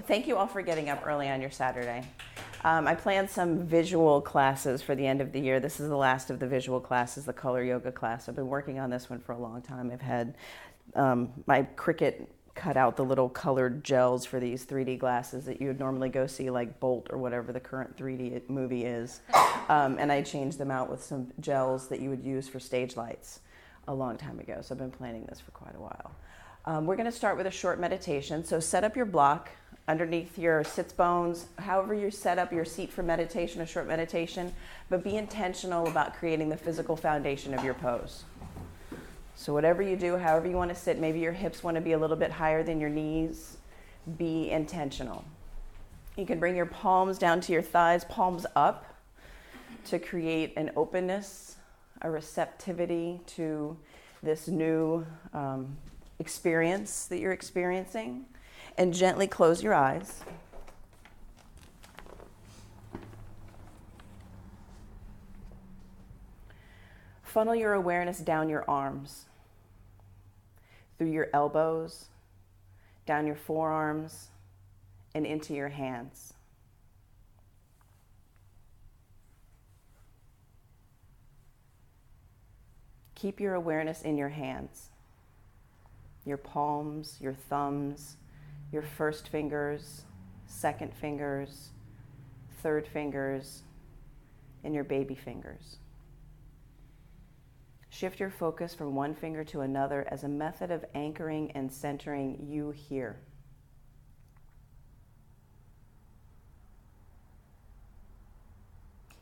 Thank you all for getting up early on your Saturday. I planned some visual classes for the end of the year. This is the last of the visual classes, the color yoga class. I've been working on this one for a long time. I've had my Cricut cut out the little colored gels for these 3D glasses that you would normally go see, like Bolt or whatever the current 3D movie is. And I changed them out with some gels that you would use for stage lights a long time ago. So I've been planning this for quite a while. We're going to start with a short meditation. So set up your block underneath your sits bones, however you set up your seat for meditation, a short meditation, but be intentional about creating the physical foundation of your pose. So whatever you do, however you want to sit, maybe your hips want to be a little bit higher than your knees, be intentional. You can bring your palms down to your thighs, palms up, to create an openness, a receptivity to this new experience that you're experiencing. And gently close your eyes. Funnel your awareness down your arms, through your elbows, down your forearms, and into your hands. Keep your awareness in your hands, your palms, your thumbs, your first fingers, second fingers, third fingers, and your baby fingers. Shift your focus from one finger to another as a method of anchoring and centering you here.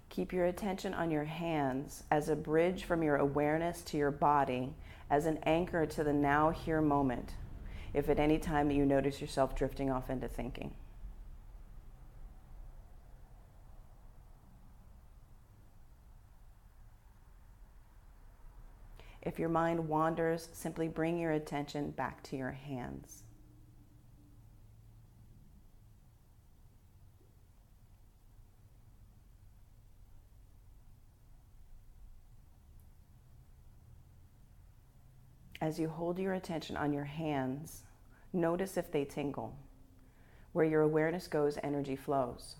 Keep your attention on your hands as a bridge from your awareness to your body, as an anchor to the now here moment, if at any time you notice yourself drifting off into thinking. If your mind wanders, simply bring your attention back to your hands. As you hold your attention on your hands, notice if they tingle. Where your awareness goes, energy flows.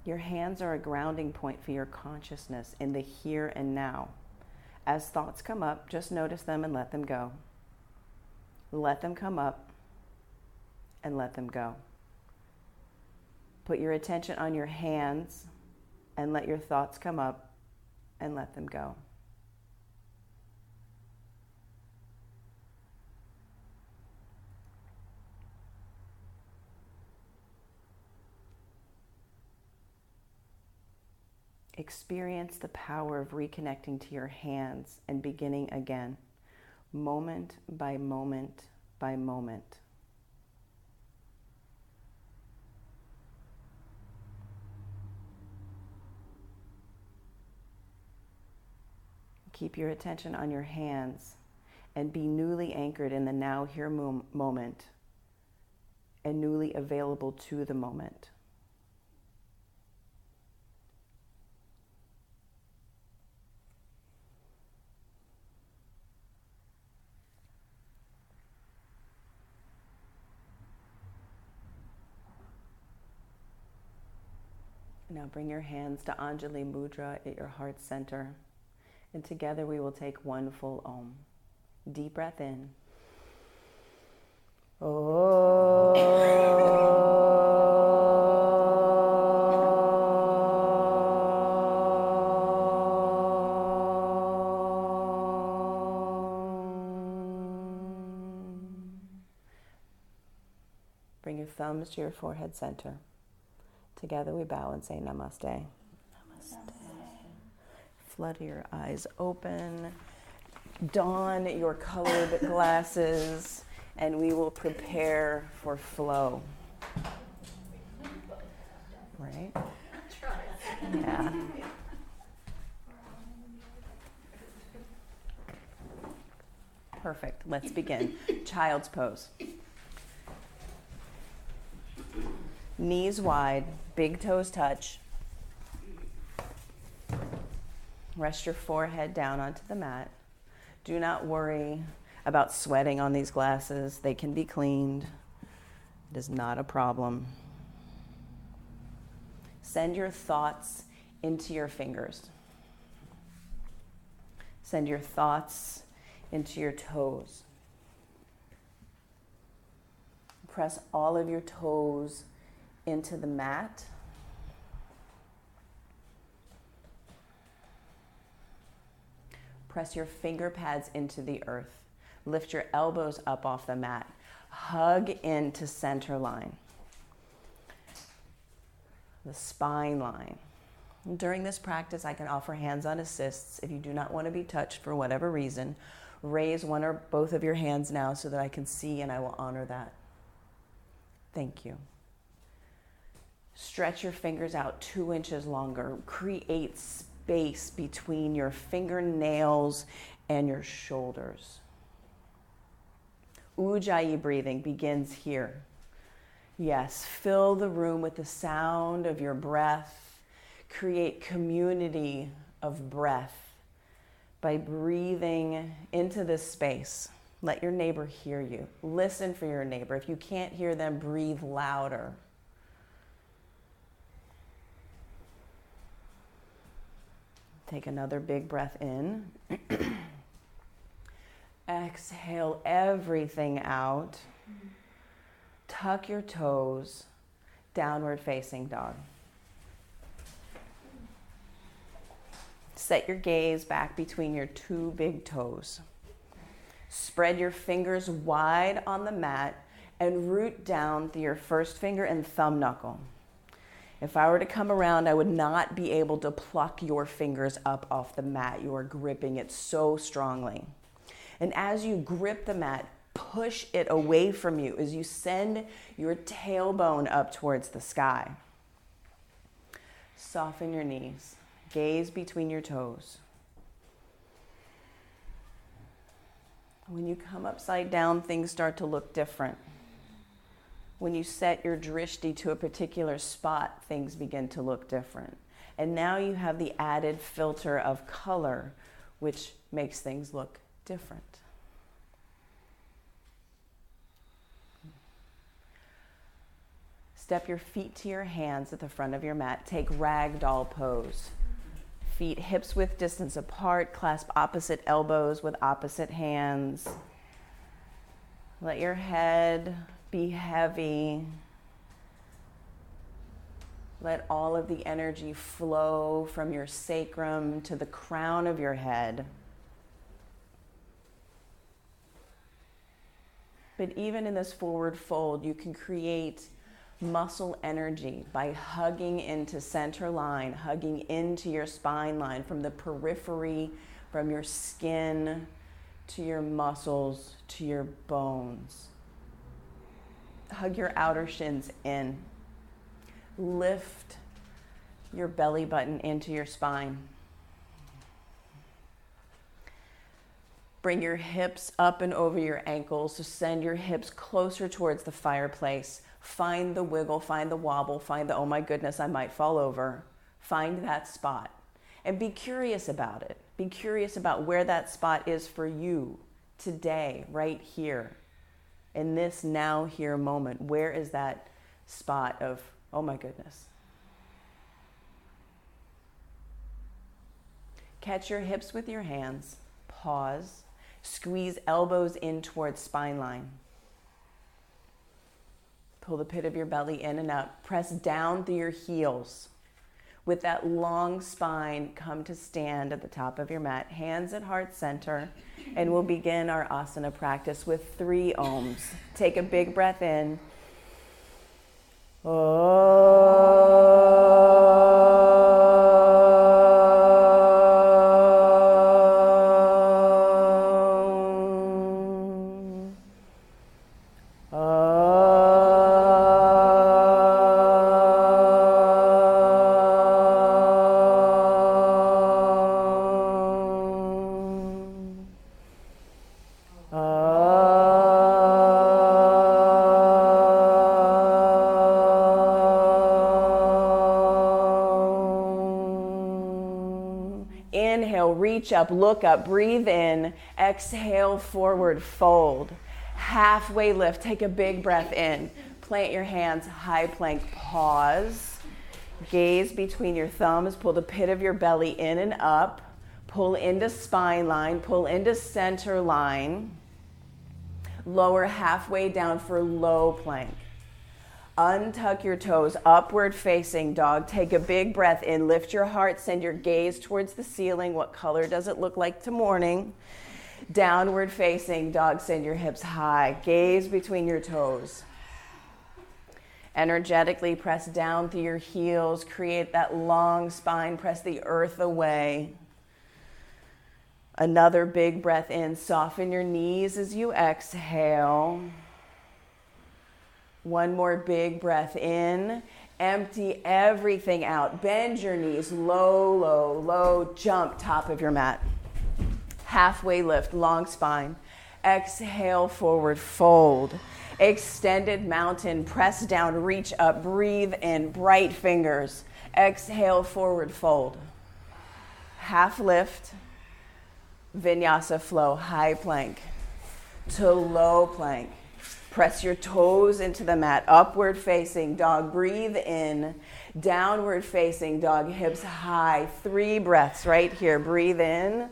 Your hands are a grounding point for your consciousness in the here and now. As thoughts come up, just notice them and let them go. Let them come up and let them go. Put your attention on your hands and let your thoughts come up and let them go. Experience the power of reconnecting to your hands and beginning again, moment by moment by moment. Keep your attention on your hands and be newly anchored in the now here moment and newly available to the moment. Now bring your hands to Anjali Mudra at your heart center. And together we will take one full Om. Deep breath in. Bring your thumbs to your forehead center. Together we bow and say Namaste. Namaste. Flutter your eyes open. Don your colored glasses, and we will prepare for flow. Right? Yeah. Perfect. Let's begin. Child's pose. Knees wide, big toes touch. Rest your forehead down onto the mat. Do not worry about sweating on these glasses. They can be cleaned. It is not a problem. Send your thoughts into your fingers. Send your thoughts into your toes. Press all of your toes into the mat. Press your finger pads into the earth. Lift your elbows up off the mat. Hug into center line, the spine line. During this practice, I can offer hands-on assists. If you do not want to be touched for whatever reason, raise one or both of your hands now so that I can see, and I will honor that. Thank you. Stretch your fingers out 2 inches longer. Create space between your fingernails and your shoulders. Ujjayi breathing begins here. Yes, fill the room with the sound of your breath. Create community of breath by breathing into this space. Let your neighbor hear you. Listen for your neighbor. If you can't hear them, breathe louder. Take another big breath in. Exhale everything out. Tuck your toes. Downward facing dog. Set your gaze back between your 2 big toes. Spread your fingers wide on the mat and root down through your first finger and thumb knuckle. If I were to come around, I would not be able to pluck your fingers up off the mat. You are gripping it so strongly. And as you grip the mat, push it away from you as you send your tailbone up towards the sky. Soften your knees. Gaze between your toes. When you come upside down, things start to look different. When you set your drishti to a particular spot, things begin to look different. And now you have the added filter of color, which makes things look different. Step your feet to your hands at the front of your mat. Take ragdoll pose. Feet hips width distance apart. Clasp opposite elbows with opposite hands. Let your head be heavy. Let all of the energy flow from your sacrum to the crown of your head. But even in this forward fold, you can create muscle energy by hugging into center line, hugging into your spine line, from the periphery, from your skin to your muscles to your bones. Hug your outer shins in. Lift your belly button into your spine. Bring your hips up and over your ankles. So send your hips closer towards the fireplace. Find the wiggle, find the wobble, find the, oh my goodness, I might fall over. Find that spot and be curious about it. Be curious about where that spot is for you today, right here, in this now here moment. Where is that spot of, oh my goodness? Catch your hips with your hands. Pause. Squeeze elbows in towards spine line. Pull the pit of your belly in and out. Press down through your heels. With that long spine, come to stand at the top of your mat. Hands at heart center. And we'll begin our asana practice with 3 ohms. Take a big breath in. reach up, look up, breathe in, exhale, forward fold. Halfway lift, take a big breath in. Plant your hands, high plank, pause. Gaze between your thumbs, pull the pit of your belly in and up. Pull into spine line, pull into center line. Lower halfway down for low plank. Untuck your toes, upward facing dog. Take a big breath in, lift your heart, send your gaze towards the ceiling. What color does it look like to morning? Downward facing dog, send your hips high. Gaze between your toes. Energetically press down through your heels, create that long spine, press the earth away. Another big breath in, soften your knees as you exhale. One more big breath in, empty everything out. Bend your knees, low, low, low, jump top of your mat. Halfway lift, long spine. Exhale, forward fold. Extended mountain, press down, reach up, breathe in, bright fingers. Exhale, forward fold. Half lift, vinyasa flow, high plank to low plank. Press your toes into the mat, upward facing dog, breathe in, downward facing dog, hips high. 3 breaths right here, breathe in,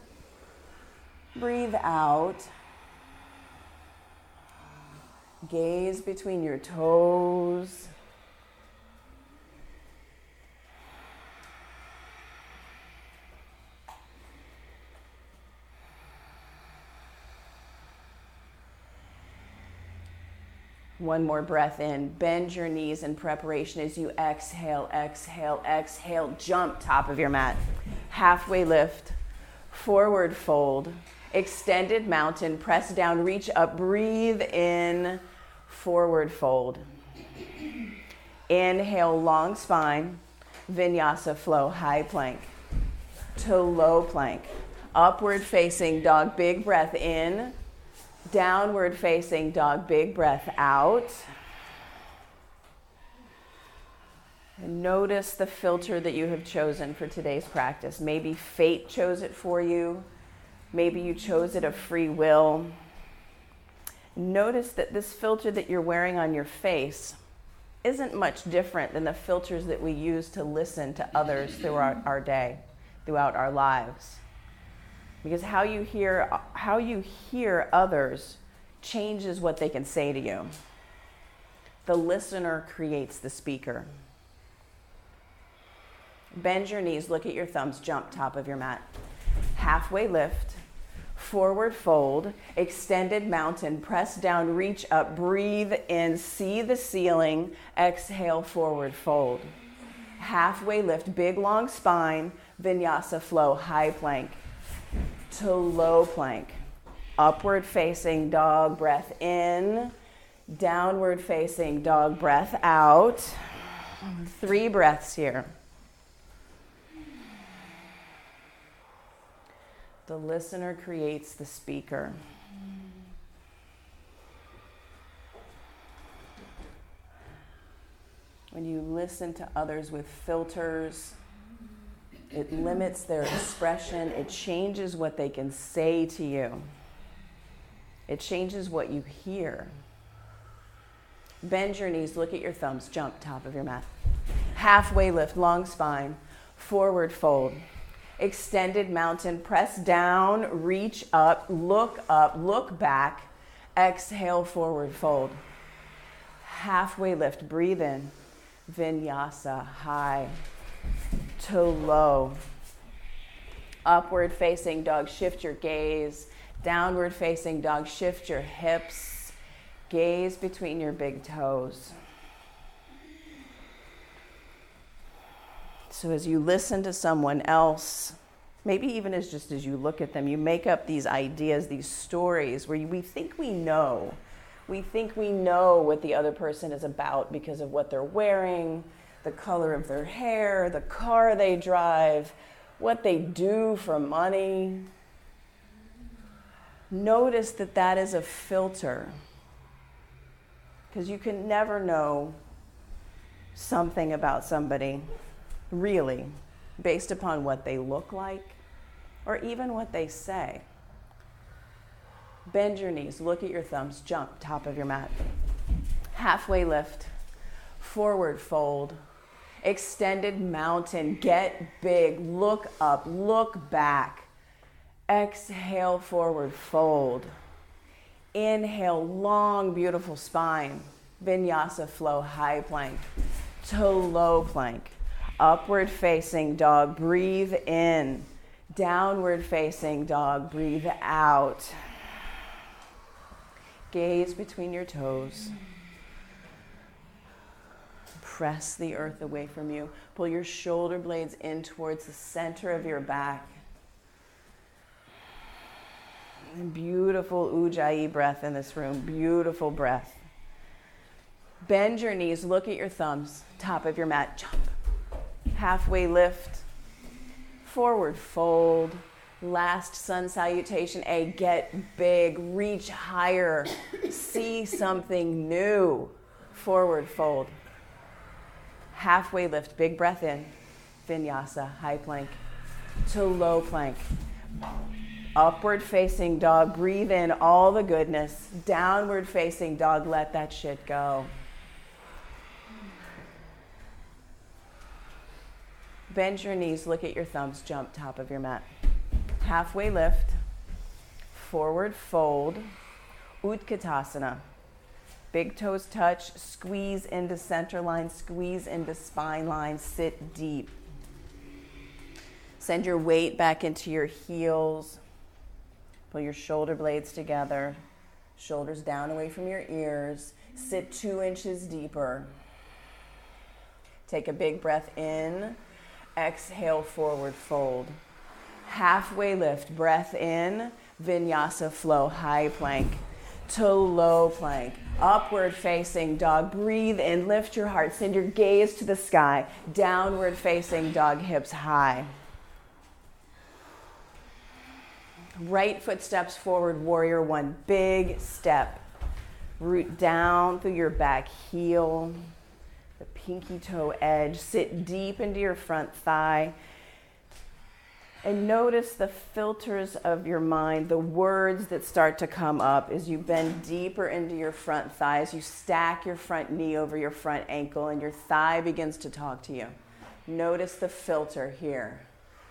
breathe out. Gaze between your toes. One more breath in. Bend your knees in preparation as you exhale, exhale, exhale. Jump top of your mat. Halfway lift. Forward fold. Extended mountain. Press down, reach up, breathe in. Forward fold. Inhale, long spine. Vinyasa flow, high plank to low plank. Upward facing dog, big breath in. Downward facing dog, big breath out. And notice the filter that you have chosen for today's practice. Maybe fate chose it for you. Maybe you chose it of free will. Notice that this filter that you're wearing on your face isn't much different than the filters that we use to listen to others throughout our day, throughout our lives. Because how you hear others changes what they can say to you. The listener creates the speaker. Bend your knees, look at your thumbs, jump top of your mat. Halfway lift, forward fold, extended mountain, press down, reach up, breathe in, see the ceiling, exhale, forward fold. Halfway lift, big long spine, vinyasa flow, high plank to low plank. Upward facing dog, breath in. Downward facing dog, breath out. 3 breaths here. The listener creates the speaker. When you listen to others with filters, it limits their expression. It changes what they can say to you. It changes what you hear. Bend your knees, look at your thumbs, jump top of your mat. Halfway lift, long spine, forward fold. Extended mountain, press down, reach up, look back. Exhale, forward fold. Halfway lift, breathe in. Vinyasa, high to low. Upward facing dog, shift your gaze. Downward facing dog, shift your hips. Gaze between your big toes. So as you listen to someone else, maybe even as you look at them, you make up these ideas, these stories where we think we know. We think we know what the other person is about because of what they're wearing, the color of their hair, the car they drive, what they do for money. Notice that that is a filter, because you can never know something about somebody really based upon what they look like or even what they say. Bend your knees, look at your thumbs, jump, top of your mat. Halfway lift, forward fold, extended mountain, get big, look up, look back. Exhale, forward fold. Inhale, long, beautiful spine. Vinyasa flow, high plank to low plank. Upward facing dog, breathe in. Downward facing dog, breathe out. Gaze between your toes. Press the earth away from you. Pull your shoulder blades in towards the center of your back. And beautiful Ujjayi breath in this room. Beautiful breath. Bend your knees. Look at your thumbs. Top of your mat. Jump. Halfway lift. Forward fold. Last sun salutation. A. Get big. Reach higher. See something new. Forward fold. Halfway lift. Big breath in. Vinyasa. High plank to low plank. Upward facing dog, breathe in all the goodness. Downward facing dog, let that shit go. Bend your knees, look at your thumbs, jump, top of your mat. Halfway lift, forward fold, Utkatasana. Big toes touch, squeeze into center line, squeeze into spine line, sit deep. Send your weight back into your heels. Pull your shoulder blades together, shoulders down away from your ears. Sit 2 inches deeper. Take a big breath in. Exhale, forward fold. Halfway lift, breath in. Vinyasa flow, high plank to low plank. Upward facing dog, breathe in, lift your heart, send your gaze to the sky. Downward facing dog, hips high. Right foot steps forward, warrior one. Big step. Root down through your back heel. The pinky toe edge. Sit deep into your front thigh. And notice the filters of your mind, the words that start to come up as you bend deeper into your front thigh, as you stack your front knee over your front ankle and your thigh begins to talk to you. Notice the filter here.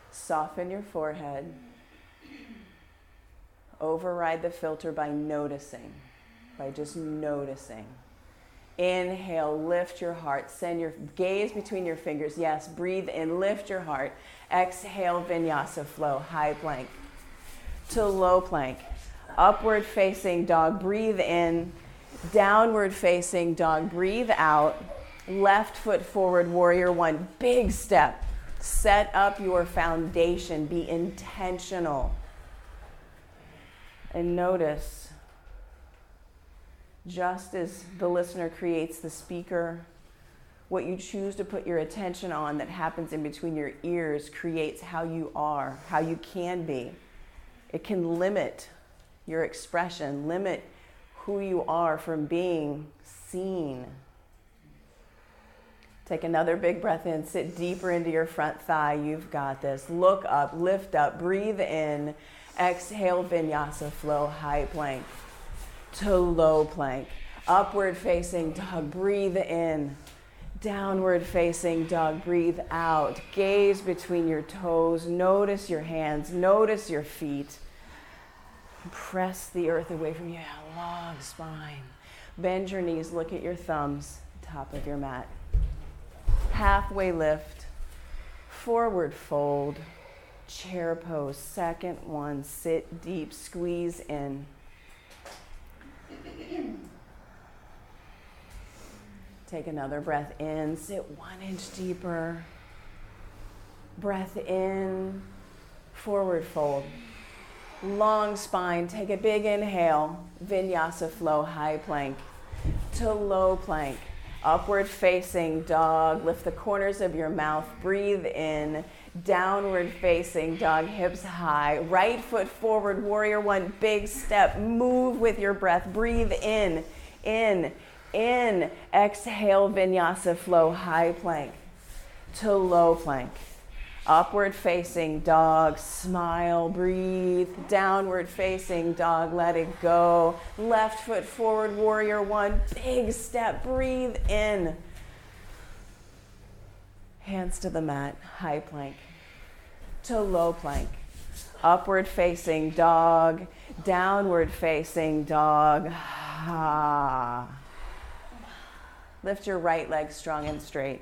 Soften your forehead. Override the filter by noticing, by just noticing. Inhale, lift your heart. Send your gaze between your fingers. Yes, breathe in, lift your heart. Exhale, vinyasa flow, high plank to low plank. Upward facing dog, breathe in. Downward facing dog, breathe out. Left foot forward, warrior one. Big step. Set up your foundation. Be intentional. And notice, just as the listener creates the speaker, what you choose to put your attention on that happens in between your ears creates how you are, how you can be. It can limit your expression, limit who you are from being seen. Take another big breath in, sit deeper into your front thigh. You've got this. Look up, lift up, breathe in. Exhale, vinyasa flow, high plank to low plank. Upward facing dog, breathe in. Downward facing dog, breathe out. Gaze between your toes. Notice your hands. Notice your feet. Press the earth away from you. Long spine. Bend your knees. Look at your thumbs. Top of your mat. Halfway lift. Forward fold. Chair pose, second one, sit deep, squeeze in. Take another breath in, sit 1 inch deeper. Breath in, forward fold. Long spine, take a big inhale, vinyasa flow, high plank to low plank. Upward facing dog, lift the corners of your mouth, breathe in. Downward facing dog, hips high. Right foot forward, warrior one, big step. Move with your breath. Breathe in. Exhale, vinyasa flow, high plank to low plank. Upward facing dog, smile, breathe. Downward facing dog, let it go. Left foot forward, warrior one, big step, breathe in. Hands to the mat, high plank to low plank. Upward facing dog, downward facing dog. Ah. Lift your right leg strong and straight.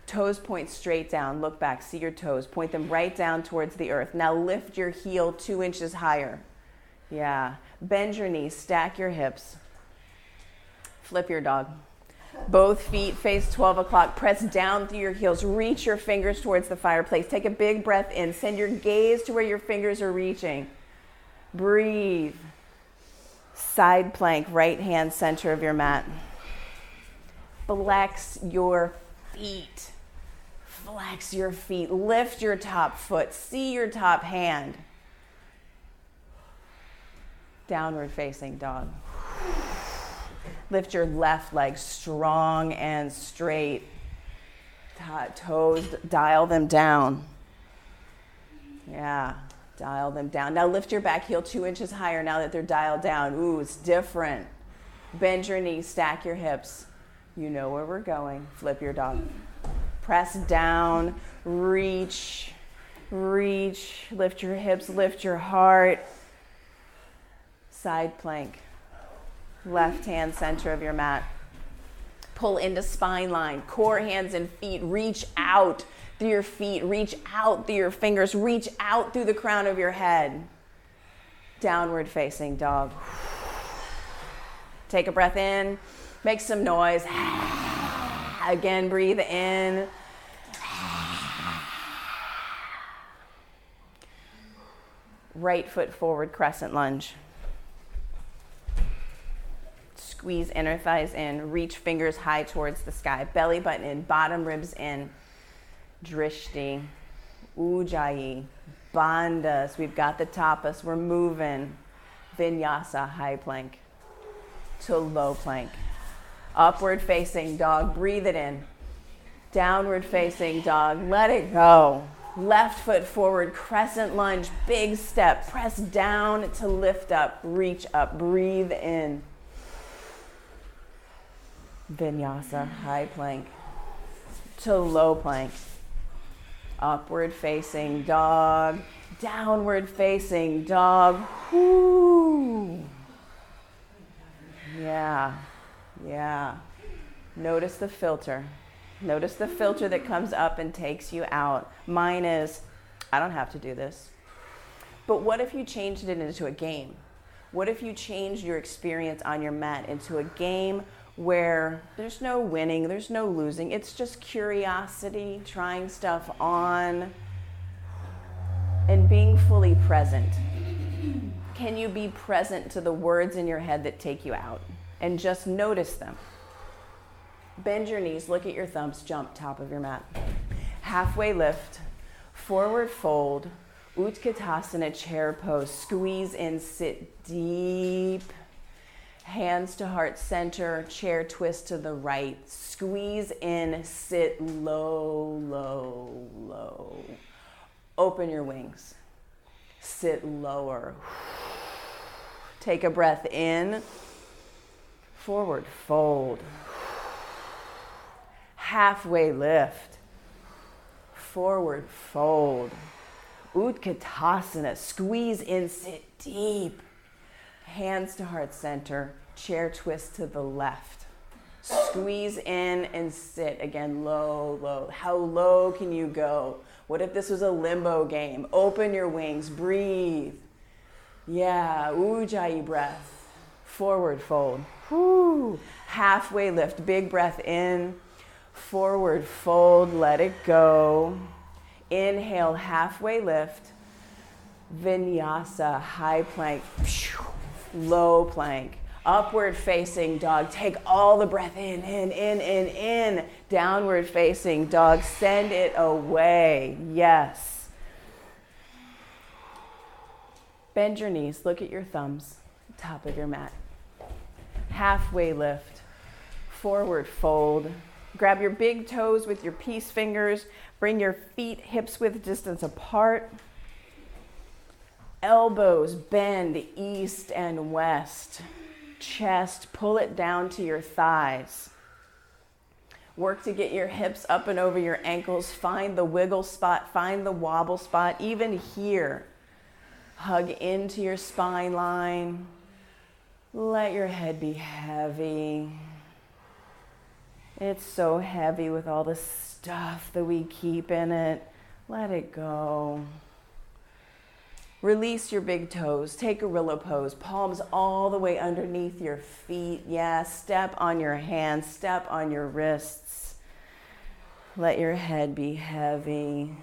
Toes point straight down. Look back. See your toes. Point them right down towards the earth. Now lift your heel 2 inches higher. Yeah. Bend your knees. Stack your hips. Flip your dog. Both feet face 12 o'clock. Press down through your heels. Reach your fingers towards the fireplace. Take a big breath in. Send your gaze to where your fingers are reaching. Breathe. Side plank, right hand center of your mat. Flex your feet. Flex your feet. Lift your top foot. See your top hand. Downward facing dog. Lift your left leg strong and straight. Toes, dial them down. Yeah, dial them down. Now lift your back heel 2 inches higher now that they're dialed down. Ooh, it's different. Bend your knees, stack your hips. You know where we're going. Flip your dog. Press down, reach, reach. Lift your hips, lift your heart. Side plank. Left hand center of your mat. Pull into spine line. Core, hands, and feet. Reach out through your feet. Reach out through your fingers. Reach out through the crown of your head. Downward facing dog. Take a breath in. Make some noise. Again, breathe in. Right foot forward, crescent lunge. Squeeze inner thighs in, reach fingers high towards the sky, belly button in, bottom ribs in. Drishti, Ujjayi, Bandhas. We've got the tapas, we're moving. Vinyasa, high plank to low plank. Upward facing dog, breathe it in. Downward facing dog, let it go. Left foot forward, crescent lunge, big step. Press down to lift up, reach up, breathe in. Vinyasa, high plank to low plank. Upward facing dog, downward facing dog. Whoo. Yeah, yeah. Notice the filter. Notice the filter that comes up and takes you out. Mine is, I don't have to do this. But what if you changed it into a game? What if you changed your experience on your mat into a game where there's no winning, there's no losing. It's just curiosity, trying stuff on, and being fully present. Can you be present to the words in your head that take you out and just notice them? Bend your knees, look at your thumbs, jump top of your mat. Halfway lift, forward fold, Utkatasana chair pose. Squeeze in, sit deep. Hands to heart center, chair twist to the right. Squeeze in, sit low, low, low. Open your wings. Sit lower. Take a breath in. Forward fold. Halfway lift. Forward fold. Utkatasana. Squeeze in, sit deep. Hands to heart center, chair twist to the left. Squeeze in and sit. Again, low, low. How low can you go? What if this was a limbo game? Open your wings, breathe. Yeah, Ujjayi breath. Forward fold. Whoo. Halfway lift, big breath in. Forward fold, let it go. Inhale, halfway lift. Vinyasa, high plank. Low plank, upward facing dog. Take all the breath in. Downward facing dog, send it away. Yes. Bend your knees, look at your thumbs, top of your mat. Halfway lift, forward fold, Grab your big toes with your peace fingers. Bring your feet hips width distance apart. Elbows bend east and west. Chest, pull it down to your thighs. Work to get your hips up and over your ankles. Find the wiggle spot, find the wobble spot. Even here, hug into your spine line. Let your head be heavy. It's so heavy with all the stuff that we keep in it. Let it go. Release your big toes. Take gorilla pose. Palms all the way underneath your feet. Yeah, step on your hands. Step on your wrists. Let your head be heavy.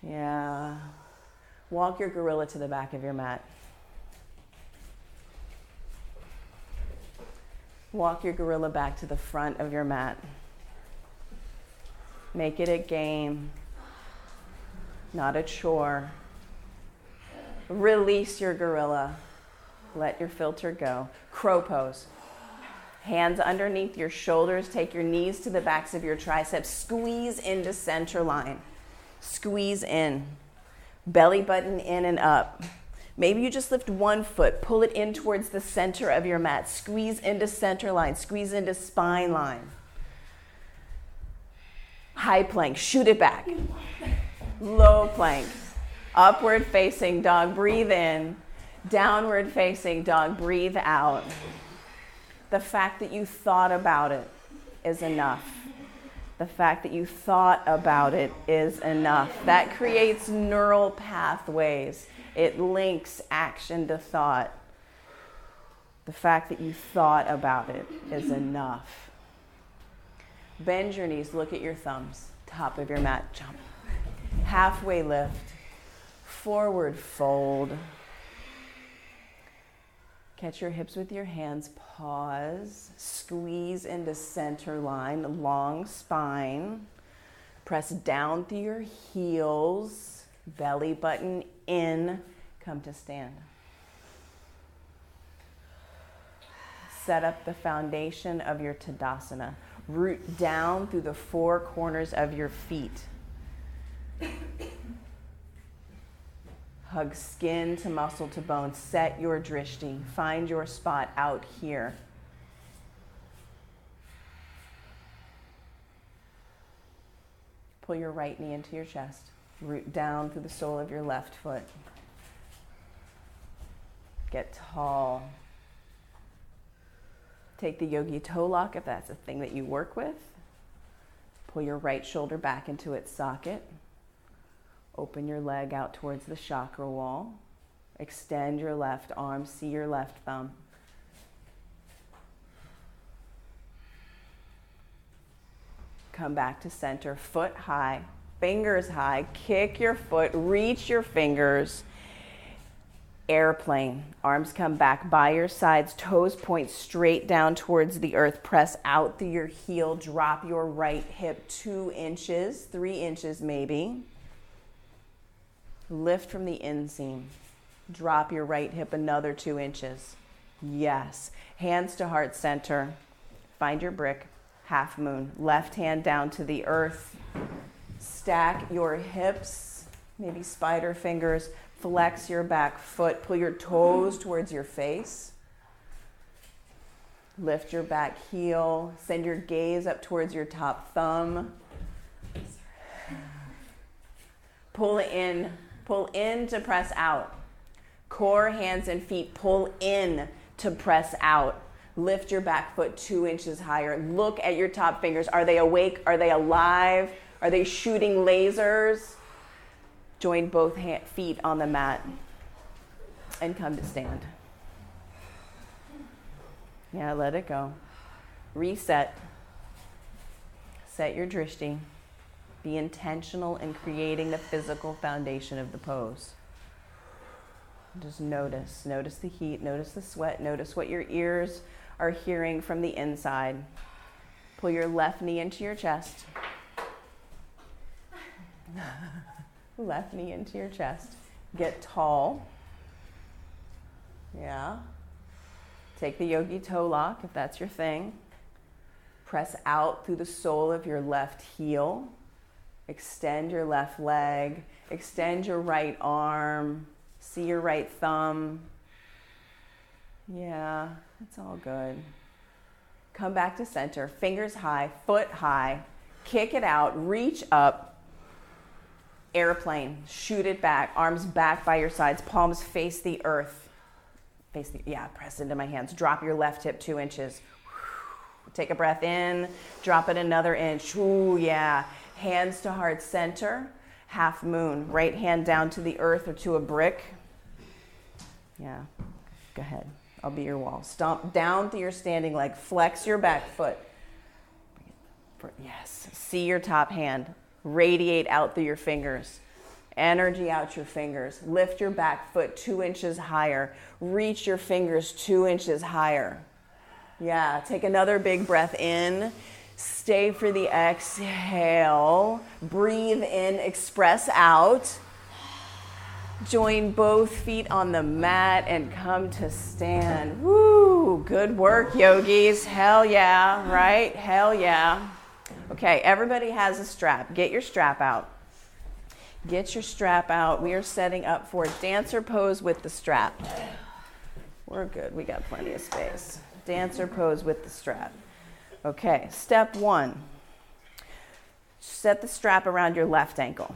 Yeah. Walk your gorilla to the back of your mat. Walk your gorilla back to the front of your mat. Make it a game, not a chore. Release your gorilla. Let your filter go. Crow pose. Hands underneath your shoulders. Take your knees to the backs of your triceps. Squeeze into center line. Squeeze in. Belly button in and up. Maybe you just lift one foot. Pull it in towards the center of your mat. Squeeze into center line. Squeeze into spine line. High plank. Shoot it back. Low plank. Upward facing dog, breathe in. Downward facing dog, breathe out. The fact that you thought about it is enough. The fact that you thought about it is enough. That creates neural pathways. It links action to thought. The fact that you thought about it is enough. Bend your knees, look at your thumbs. Top of your mat, jump. Halfway lift. Forward fold. Catch your hips with your hands. Pause. Squeeze into center line. Long spine. Press down through your heels. Belly button in. Come to stand. Set up the foundation of your Tadasana. Root down through the four corners of your feet. Hug skin to muscle to bone. Set your drishti. Find your spot out here. Pull your right knee into your chest. Root down through the sole of your left foot. Get tall. Take the yogi toe lock if that's a thing that you work with. Pull your right shoulder back into its socket. Open your leg out towards the chakra wall. Extend your left arm. See your left thumb. Come back to center. Foot high. Fingers high. Kick your foot. Reach your fingers. Airplane. Arms come back by your sides. Toes point straight down towards the earth. Press out through your heel. Drop your right hip 2 inches, 3 inches maybe. Lift from the inseam. Drop your right hip another 2 inches. Yes. Hands to heart center. Find your brick. Half moon. Left hand down to the earth. Stack your hips. Maybe spider fingers. Flex your back foot. Pull your toes towards your face. Lift your back heel. Send your gaze up towards your top thumb. Pull in. Pull in to press out. Core, hands, and feet. Pull in to press out. Lift your back foot 2 inches higher. Look at your top fingers. Are they awake? Are they alive? Are they shooting lasers? Join both feet on the mat and come to stand. Yeah, let it go. Reset. Set your drishti. Be intentional in creating the physical foundation of the pose. Just notice. Notice the heat. Notice the sweat. Notice what your ears are hearing from the inside. Pull your left knee into your chest. Left knee into your chest. Get tall. Yeah. Take the yogi toe lock if that's your thing. Press out through the sole of your left heel. Extend your left leg. Extend your right arm. See your right thumb. Yeah, it's all good. Come back to center. Fingers high, foot high. Kick it out. Reach up. Airplane. Shoot it back. Arms back by your sides. Palms face the earth. Press into my hands. Drop your left hip 2 inches. Take a breath in. Drop it another inch. Ooh, yeah. Hands to heart center. Half moon. Right hand down to the earth or to a brick. Yeah. Go ahead. I'll be your wall. Stomp down through your standing leg. Flex your back foot. Yes. See your top hand. Radiate out through your fingers. Energy out your fingers. Lift your back foot 2 inches higher. Reach your fingers 2 inches higher. Yeah, take another big breath in. Stay for the exhale. Breathe in, express out. Join both feet on the mat and come to stand. Woo, good work, yogis. Hell yeah, right? Hell yeah. Okay, everybody has a strap. Get your strap out. Get your strap out. We are setting up for dancer pose with the strap. We're good. We got plenty of space. Dancer pose with the strap. Okay, step 1. Set the strap around your left ankle.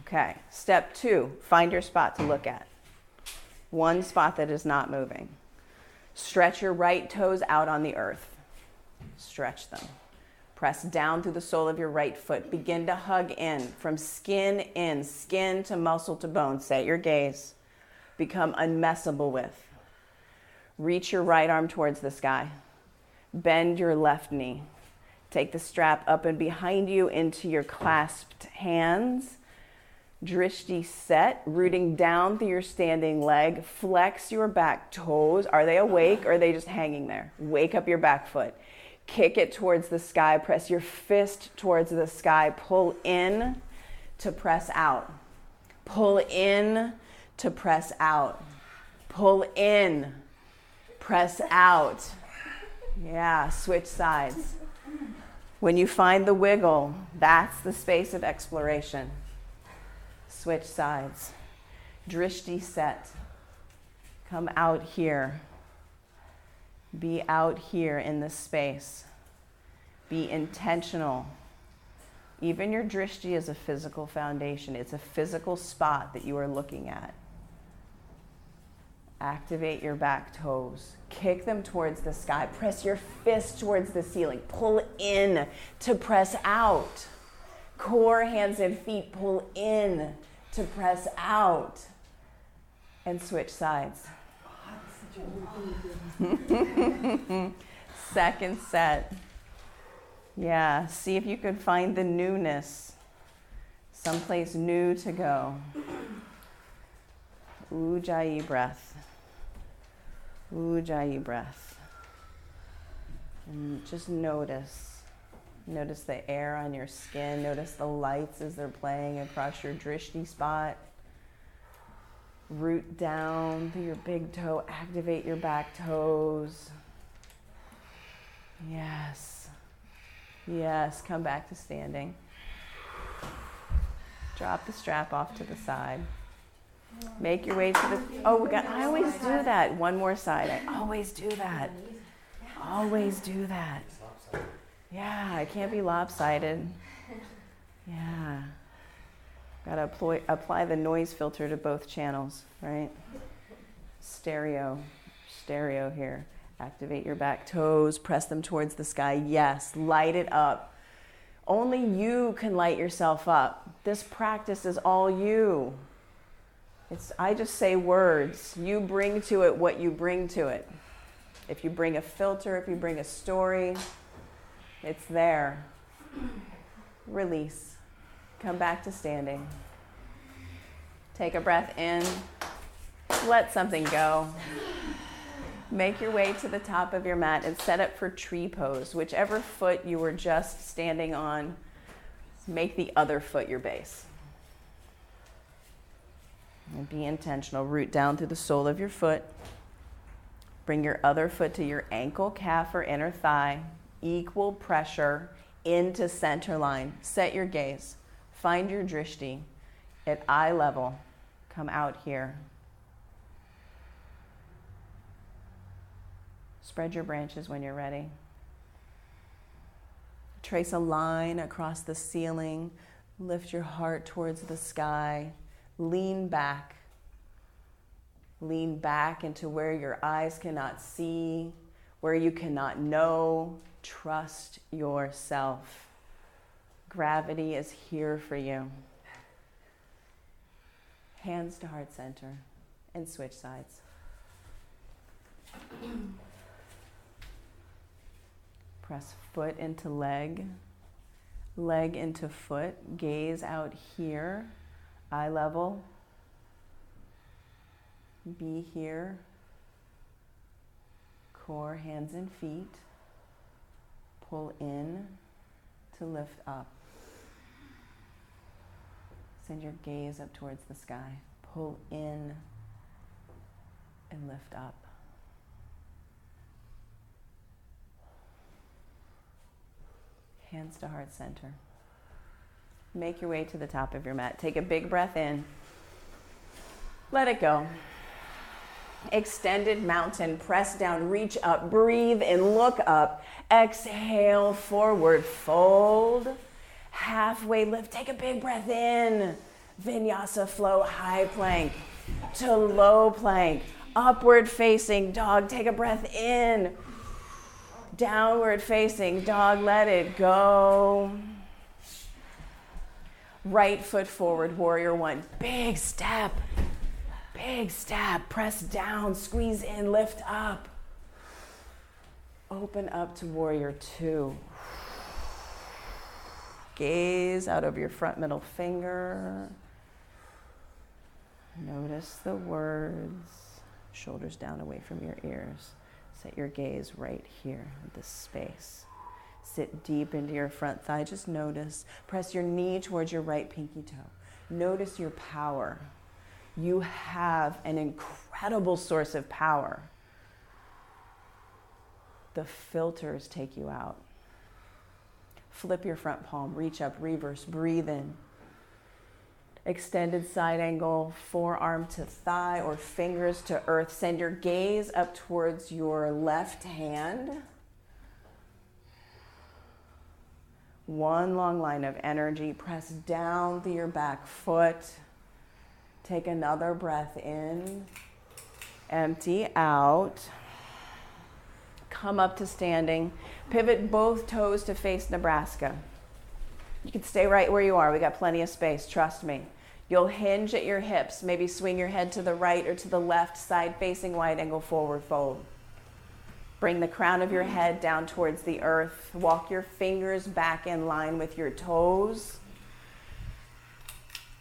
Okay, step 2, find your spot to look at. One spot that is not moving. Stretch your right toes out on the earth. Stretch them. Press down through the sole of your right foot. Begin to hug in, from skin to muscle to bone. Set your gaze. Become unmessable with. Reach your right arm towards the sky. Bend your left knee. Take the strap up and behind you into your clasped hands. Drishti set, rooting down through your standing leg. Flex your back toes. Are they awake or are they just hanging there? Wake up your back foot. Kick it towards the sky. Press your fist towards the sky. Pull in to press out. Pull in to press out. Pull in. Press out. Yeah, switch sides. When you find the wiggle, that's the space of exploration. Switch sides. Drishti set. Come out here. Be out here in this space. Be intentional. Even your drishti is a physical foundation. It's a physical spot that you are looking at. Activate your back toes. Kick them towards the sky. Press your fist towards the ceiling. Pull in to press out. Core, hands, and feet pull in to press out. And switch sides. Second set. Yeah, see if you could find the newness. Someplace new to go. Ujjayi breath. Ujjayi breath. And just notice. Notice the air on your skin. Notice the lights as they're playing across your drishti spot. Root down through your big toe. Activate your back toes. Yes. Yes. Come back to standing. Drop the strap off to the side. Make your way to the... I always do that. One more side. I always do that. Always do that. Yeah, I can't be lopsided. Yeah. Got to apply the noise filter to both channels, right? Stereo here. Activate your back toes. Press them towards the sky. Yes, light it up. Only you can light yourself up. This practice is all you. I just say words. You bring to it what you bring to it. If you bring a filter, if you bring a story, it's there. Release. Come back to standing. Take a breath in. Let something go. Make your way to the top of your mat and set up for tree pose. Whichever foot you were just standing on, make the other foot your base. And be intentional. Root down through the sole of your foot. Bring your other foot to your ankle, calf, or inner thigh. Equal pressure into center line. Set your gaze. Find your drishti at eye level. Come out here. Spread your branches when you're ready. Trace a line across the ceiling. Lift your heart towards the sky. Lean back. Lean back into where your eyes cannot see, where you cannot know. Trust yourself. Gravity is here for you. Hands to heart center and switch sides. Press foot into leg, leg into foot, gaze out here, eye level. Be here. Core, hands and feet. Pull in to lift up. Send your gaze up towards the sky. Pull in and lift up. Hands to heart center. Make your way to the top of your mat. Take a big breath in. Let it go. Extended mountain, press down, reach up, breathe in, look up. Exhale, forward fold. Halfway lift, take a big breath in. Vinyasa flow, high plank to low plank. Upward facing dog, take a breath in. Downward facing dog, let it go. Right foot forward, warrior one. Big step. Big step, press down, squeeze in, lift up. Open up to warrior two. Gaze out over your front middle finger. Notice the words. Shoulders down away from your ears. Set your gaze right here in this space. Sit deep into your front thigh, just notice. Press your knee towards your right pinky toe. Notice your power. You have an incredible source of power. The filters take you out. Flip your front palm, reach up, reverse, breathe in. Extended side angle, forearm to thigh or fingers to earth. Send your gaze up towards your left hand. One long line of energy. Press down through your back foot. Take another breath in, empty out, come up to standing, pivot both toes to face Nebraska. You can stay right where you are, we got plenty of space, trust me. You'll hinge at your hips, maybe swing your head to the right or to the left, side facing wide angle forward fold. Bring the crown of your head down towards the earth, walk your fingers back in line with your toes.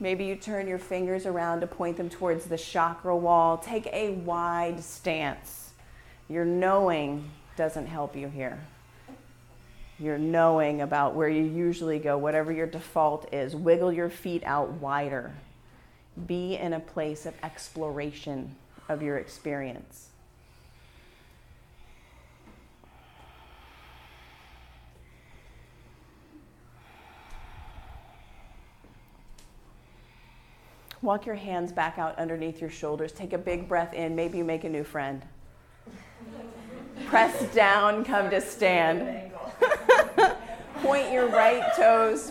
Maybe you turn your fingers around to point them towards the chakra wall. Take a wide stance. Your knowing doesn't help you here. Your knowing about where you usually go, whatever your default is. Wiggle your feet out wider. Be in a place of exploration of your experience. Walk your hands back out underneath your shoulders. Take a big breath in. Maybe you make a new friend. Press down, come to stand. Point your right toes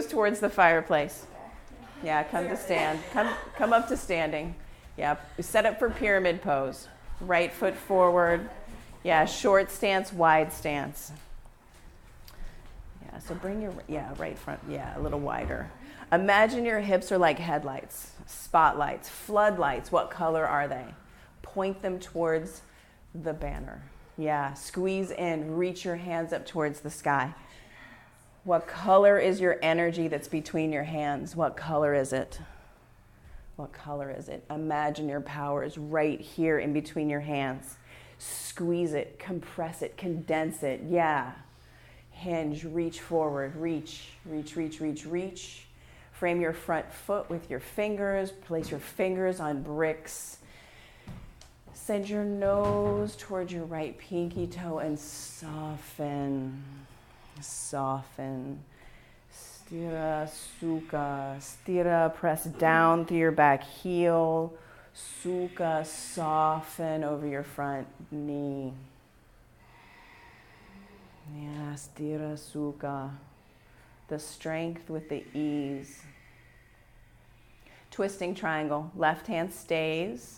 towards the fireplace. Yeah, come to stand. Come up to standing. Yeah, set up for pyramid pose. Right foot forward. Yeah, short stance, wide stance. Yeah, so bring your, right front, a little wider. Imagine your hips are like headlights, spotlights, floodlights. What color are they? Point them towards the banner. Yeah, squeeze in, reach your hands up towards the sky. What color is your energy that's between your hands? What color is it? What color is it? Imagine your power is right here in between your hands. Squeeze it, compress it, condense it. Yeah. Hinge, reach forward, reach. Frame your front foot with your fingers. Place your fingers on bricks. Send your nose towards your right pinky toe and soften. Soften. Stira, sukha. Stira, press down through your back heel. Sukha, soften over your front knee. Yeah, stira, sukha. The strength with the ease. Twisting triangle. Left hand stays.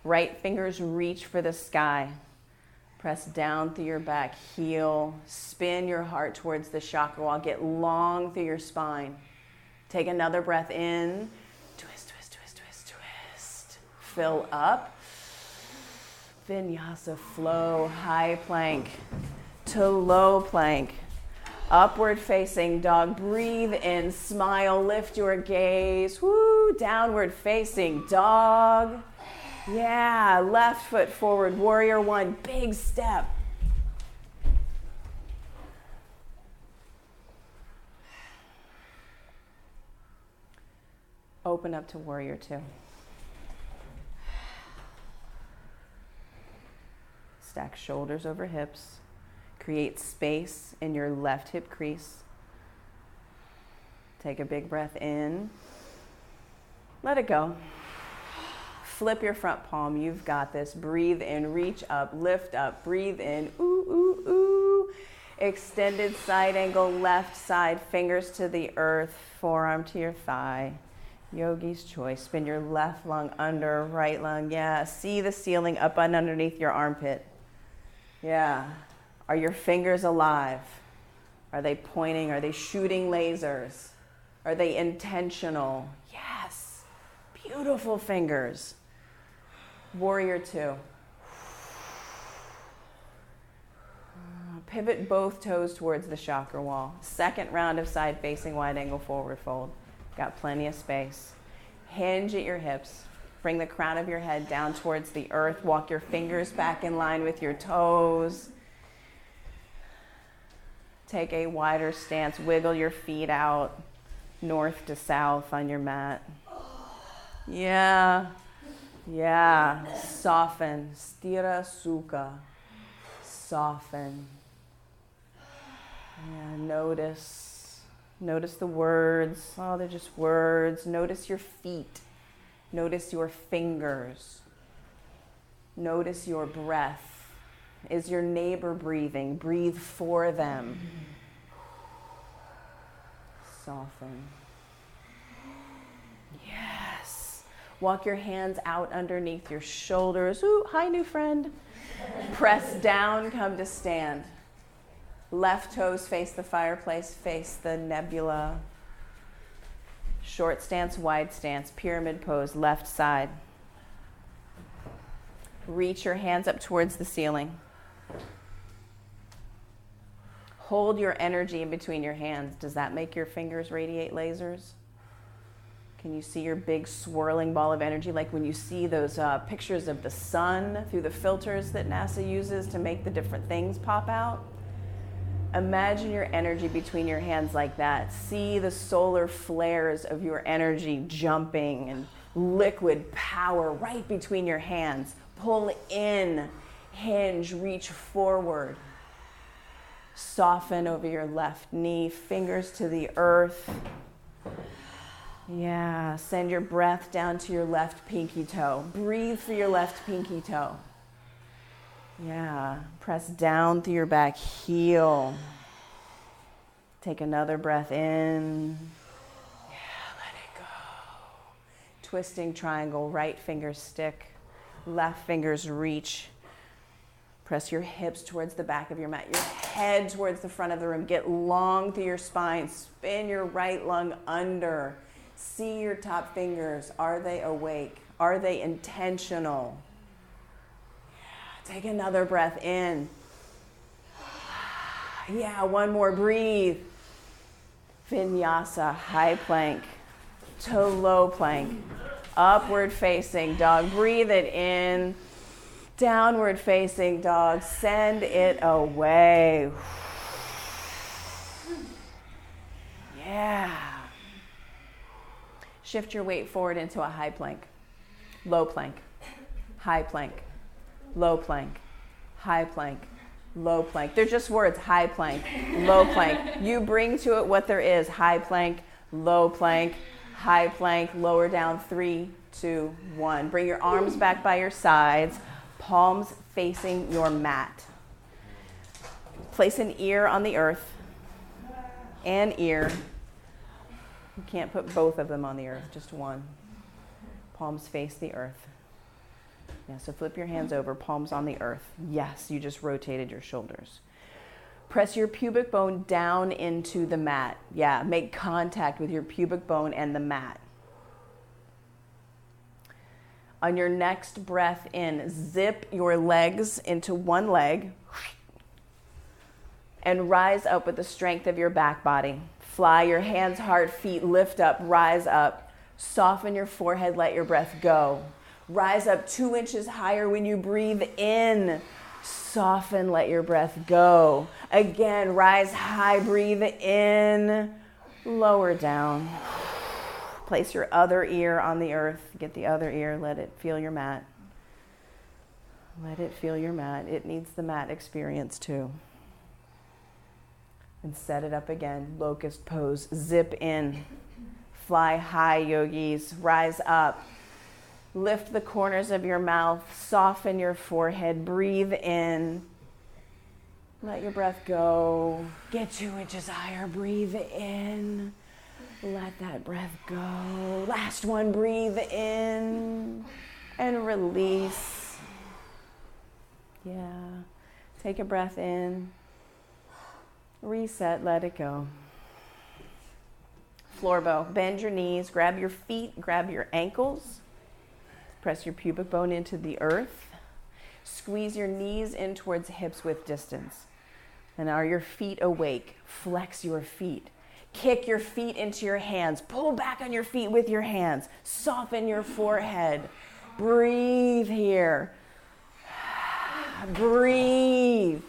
Right fingers reach for the sky. Press down through your back heel. Spin your heart towards the chakra wall. Get long through your spine. Take another breath in. Twist, twist, twist, twist, twist. Fill up. Vinyasa flow. High plank to low plank. Upward facing dog. Breathe in. Smile. Lift your gaze. Woo. Downward facing dog. Yeah, left foot forward, warrior one, big step. Open up to warrior two. Stack shoulders over hips. Create space in your left hip crease. Take a big breath in. Let it go. Flip your front palm. You've got this. Breathe in, reach up, lift up, breathe in. Ooh, ooh, ooh. Extended side angle, left side, fingers to the earth, forearm to your thigh. Yogi's choice. Spin your left lung under, right lung. Yeah, see the ceiling up and underneath your armpit. Yeah. Are your fingers alive? Are they pointing? Are they shooting lasers? Are they intentional? Yes. Beautiful fingers. Warrior two. Pivot both toes towards the chakra wall. Second round of side facing wide angle forward fold. Got plenty of space. Hinge at your hips. Bring the crown of your head down towards the earth. Walk your fingers back in line with your toes. Take a wider stance. Wiggle your feet out north to south on your mat. Yeah. Yeah, soften, stira sukha, soften. Yeah, notice the words. Oh, they're just words. Notice your feet. Notice your fingers. Notice your breath. Is your neighbor breathing? Breathe for them. Soften. Yes. Walk your hands out underneath your shoulders. Ooh, hi, new friend. Press down, come to stand. Left toes face the fireplace, face the nebula. Short stance, wide stance, pyramid pose, left side. Reach your hands up towards the ceiling. Hold your energy in between your hands. Does that make your fingers radiate lasers? Can you see your big swirling ball of energy, like when you see those pictures of the sun through the filters that NASA uses to make the different things pop out? Imagine your energy between your hands like that. See the solar flares of your energy jumping and liquid power right between your hands. Pull in, hinge, reach forward. Soften over your left knee, fingers to the earth. Yeah, send your breath down to your left pinky toe. Breathe through your left pinky toe. Yeah, press down through your back heel. Take another breath in. Yeah, let it go. Twisting triangle, right fingers stick, left fingers reach. Press your hips towards the back of your mat, your head towards the front of the room. Get long through your spine. Spin your right lung under. See your top fingers. Are they awake? Are they intentional? Yeah, take another breath in. Yeah, one more. Breathe. Vinyasa, high plank to low plank. Upward facing dog. Breathe it in. Downward facing dog. Send it away. Yeah. Shift your weight forward into a high plank, low plank, high plank, low plank, high plank, low plank. They're just words, high plank, low plank. You bring to it what there is, high plank, low plank, high plank, lower down, 3, 2, 1. Bring your arms back by your sides, palms facing your mat. Place an ear on the earth, an ear. You can't put both of them on the earth, just one. Palms face the earth. Yeah, so flip your hands over, palms on the earth. Yes, you just rotated your shoulders. Press your pubic bone down into the mat. Yeah, make contact with your pubic bone and the mat. On your next breath in, zip your legs into one leg and rise up with the strength of your back body. Fly your hands, heart, feet, lift up, rise up. Soften your forehead, let your breath go. Rise up 2 inches higher when you breathe in. Soften, let your breath go. Again, rise high, breathe in, lower down. Place your other ear on the earth. Get the other ear, let it feel your mat. Let it feel your mat. It needs the mat experience too. And set it up again, locust pose, zip in. Fly high, yogis, rise up. Lift the corners of your mouth, soften your forehead, breathe in. Let your breath go. Get 2 inches higher, breathe in. Let that breath go. Last one, breathe in and release. Yeah. Take a breath in. Reset, let it go. Floor bow. Bend your knees, grab your feet, grab your ankles. Press your pubic bone into the earth. Squeeze your knees in towards hips with distance. And are your feet awake? Flex your feet. Kick your feet into your hands. Pull back on your feet with your hands. Soften your forehead. Breathe here. Breathe.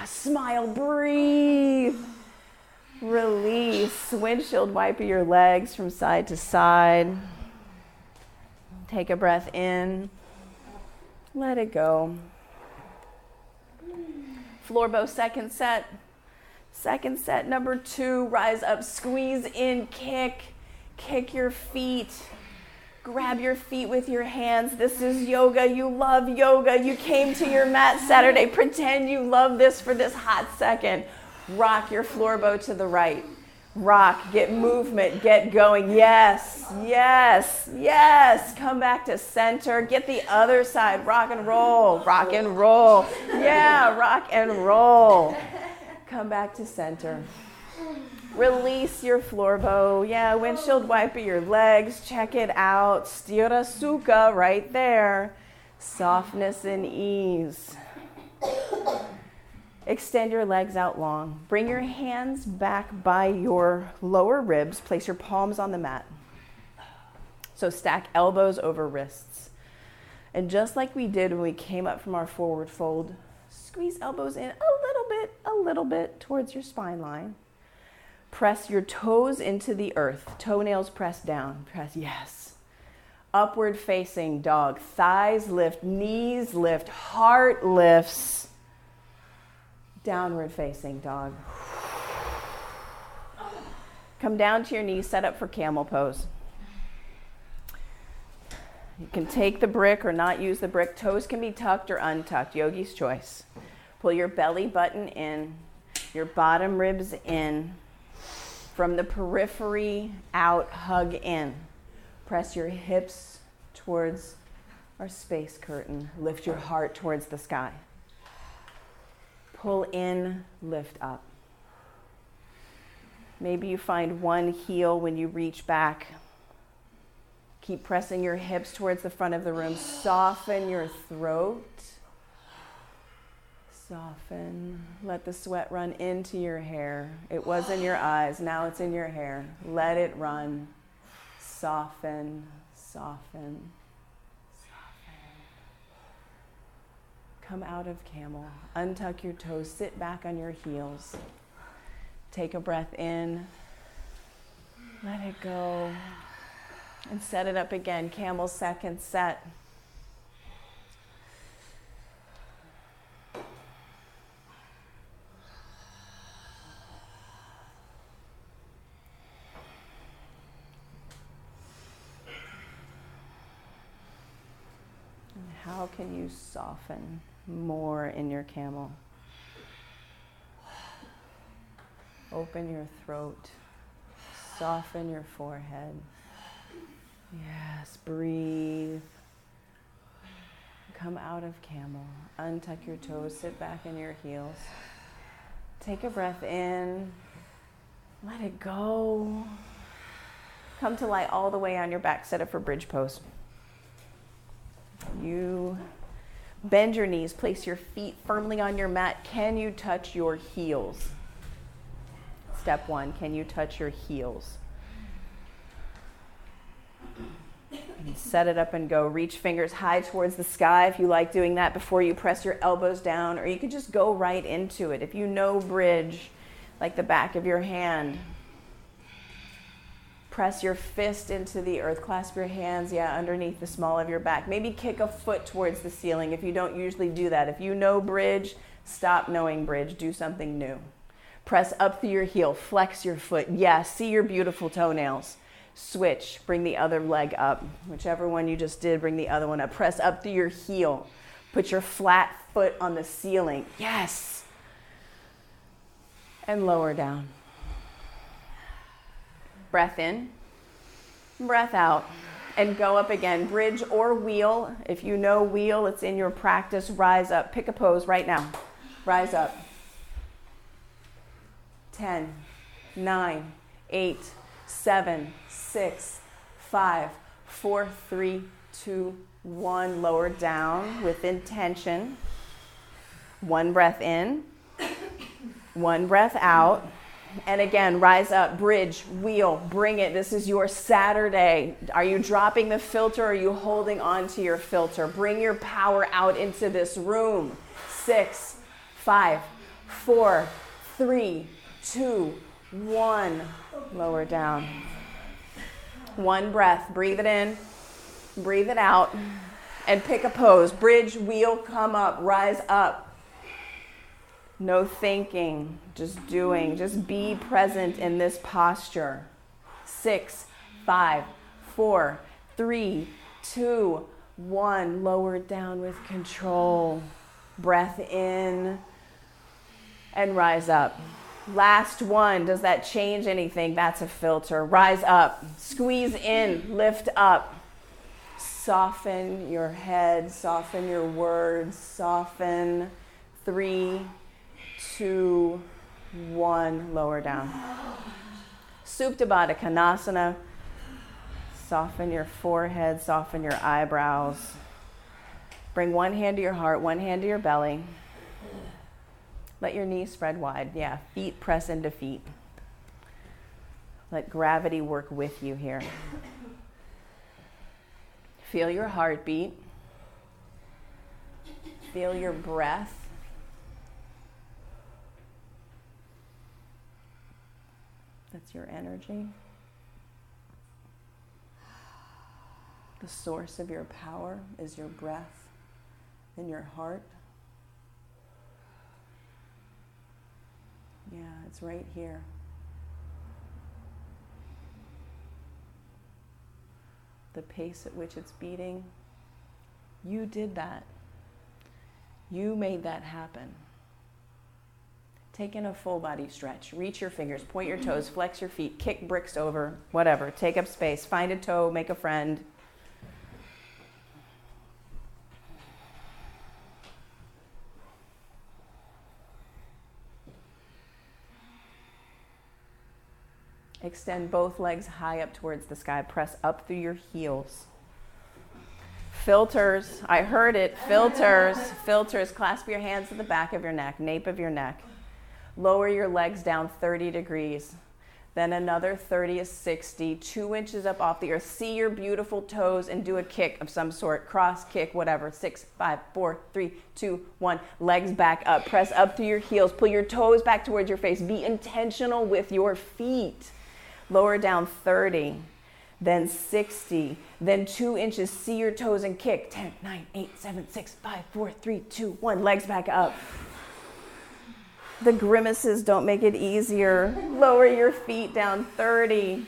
Smile, breathe. Release. Windshield wiper your legs from side to side. Take a breath in. Let it go. Floor bow, second set. Second set, number 2. Rise up, squeeze in, kick. Kick your feet. Grab your feet with your hands. This is yoga. You love yoga. You came to your mat Saturday. Pretend you love this for this hot second. Rock your floor bow to the right. Rock, get movement, get going. Yes, yes, yes. Come back to center. Get the other side. Rock and roll, rock and roll. Yeah, rock and roll. Come back to center. Release your floor bow. Yeah, windshield wiper your legs. Check it out. Sthira Sukha right there. Softness and ease. Extend your legs out long. Bring your hands back by your lower ribs. Place your palms on the mat. So stack elbows over wrists. And just like we did when we came up from our forward fold, squeeze elbows in a little bit towards your spine line. Press your toes into the earth. Toenails press down. Press, yes. Upward facing dog. Thighs lift, knees lift, heart lifts. Downward facing dog. Come down to your knees, set up for camel pose. You can take the brick or not use the brick. Toes can be tucked or untucked, yogi's choice. Pull your belly button in, your bottom ribs in. From the periphery out, hug in. Press your hips towards our space curtain. Lift your heart towards the sky. Pull in, lift up. Maybe you find one heel when you reach back. Keep pressing your hips towards the front of the room. Soften your throat. Soften. Let the sweat run into your hair. It was in your eyes, now it's in your hair. Let it run. Soften, soften, soften. Come out of camel. Untuck your toes, sit back on your heels. Take a breath in. Let it go. And set it up again. Camel second set. How can you soften more in your camel? Open your throat. Soften your forehead. Yes, breathe. Come out of camel. Untuck your toes. Sit back in your heels. Take a breath in. Let it go. Come to lie all the way on your back. Set up for bridge pose. You bend your knees. Place your feet firmly on your mat. Can you touch your heels? Step one, can you touch your heels? And set it up and go. Reach fingers high towards the sky if you like doing that before you press your elbows down, or you could just go right into it. If you know bridge, like the back of your hand, press your fist into the earth. Clasp your hands, underneath the small of your back. Maybe kick a foot towards the ceiling if you don't usually do that. If you know bridge, stop knowing bridge. Do something new. Press up through your heel. Flex your foot. Yes, see your beautiful toenails. Switch. Bring the other leg up. Whichever one you just did, bring the other one up. Press up through your heel. Put your flat foot on the ceiling. Yes. And lower down. Breath in. Breath out. And go up again. Bridge or wheel. If you know wheel, it's in your practice. Rise up. Pick a pose right now. Rise up. 10, 9, 8, 7, 6, 5, 4, 3, 2, 1. Lower down with intention. One breath in. One breath out. And again, rise up, bridge, wheel, bring it. This is your Saturday. Are you dropping the filter or are you holding on to your filter? Bring your power out into this room. 6, 5, 4, 3, 2, 1. Lower down. One breath. Breathe it in. Breathe it out. And pick a pose. Bridge, wheel, come up, rise up. No thinking, just doing. Just be present in this posture. 6, 5, 4, 3, 2, 1. Lower down with control. Breath in and rise up. Last one. Does that change anything? That's a filter. Rise up. Squeeze in. Lift up. Soften your head. Soften your words. Soften. 3, 2, 1. Lower down. Supta Baddha Konasana. Soften your forehead. Soften your eyebrows. Bring one hand to your heart. One hand to your belly. Let your knees spread wide. Feet press into feet. Let gravity work with you here. Feel your heartbeat. Feel your breath. That's your energy. The source of your power is your breath and your heart. It's right here. The pace at which it's beating, you did that. You made that happen. Take in a full body stretch. Reach your fingers, point your toes, flex your feet, kick bricks over, whatever. Take up space, find a toe, make a friend. Extend both legs high up towards the sky. Press up through your heels. Filters. I heard it. Filters. Filters. Clasp your hands at the back of your neck, nape of your neck. Lower your legs down 30 degrees. Then another 30 is 60. 2 inches up off the earth. See your beautiful toes and do a kick of some sort. Cross, kick, whatever. 6, 5, 4, 3, 2, 1. Legs back up. Press up through your heels. Pull your toes back towards your face. Be intentional with your feet. Lower down 30, then 60, then 2 inches. See your toes and kick. 10, 9, 8, 7, 6, 5, 4, 3, 2, 1. Legs back up. The grimaces don't make it easier. Lower your feet down 30,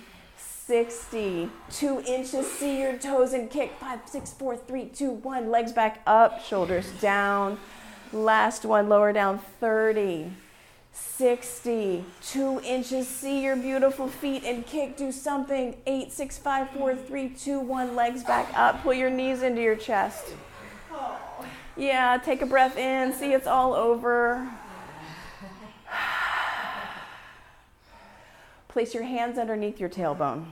60, 2 inches, see your toes and kick. 5, 6, 4, 3, 2, 1. Legs back up, shoulders down. Last one, lower down. 30, 60, 2 inches, see your beautiful feet and kick. Do something. 8, 6, 5, 4, 3, 2, 1. Legs back up. Pull your knees into your chest. Yeah, take a breath in. See, it's all over. Place your hands underneath your tailbone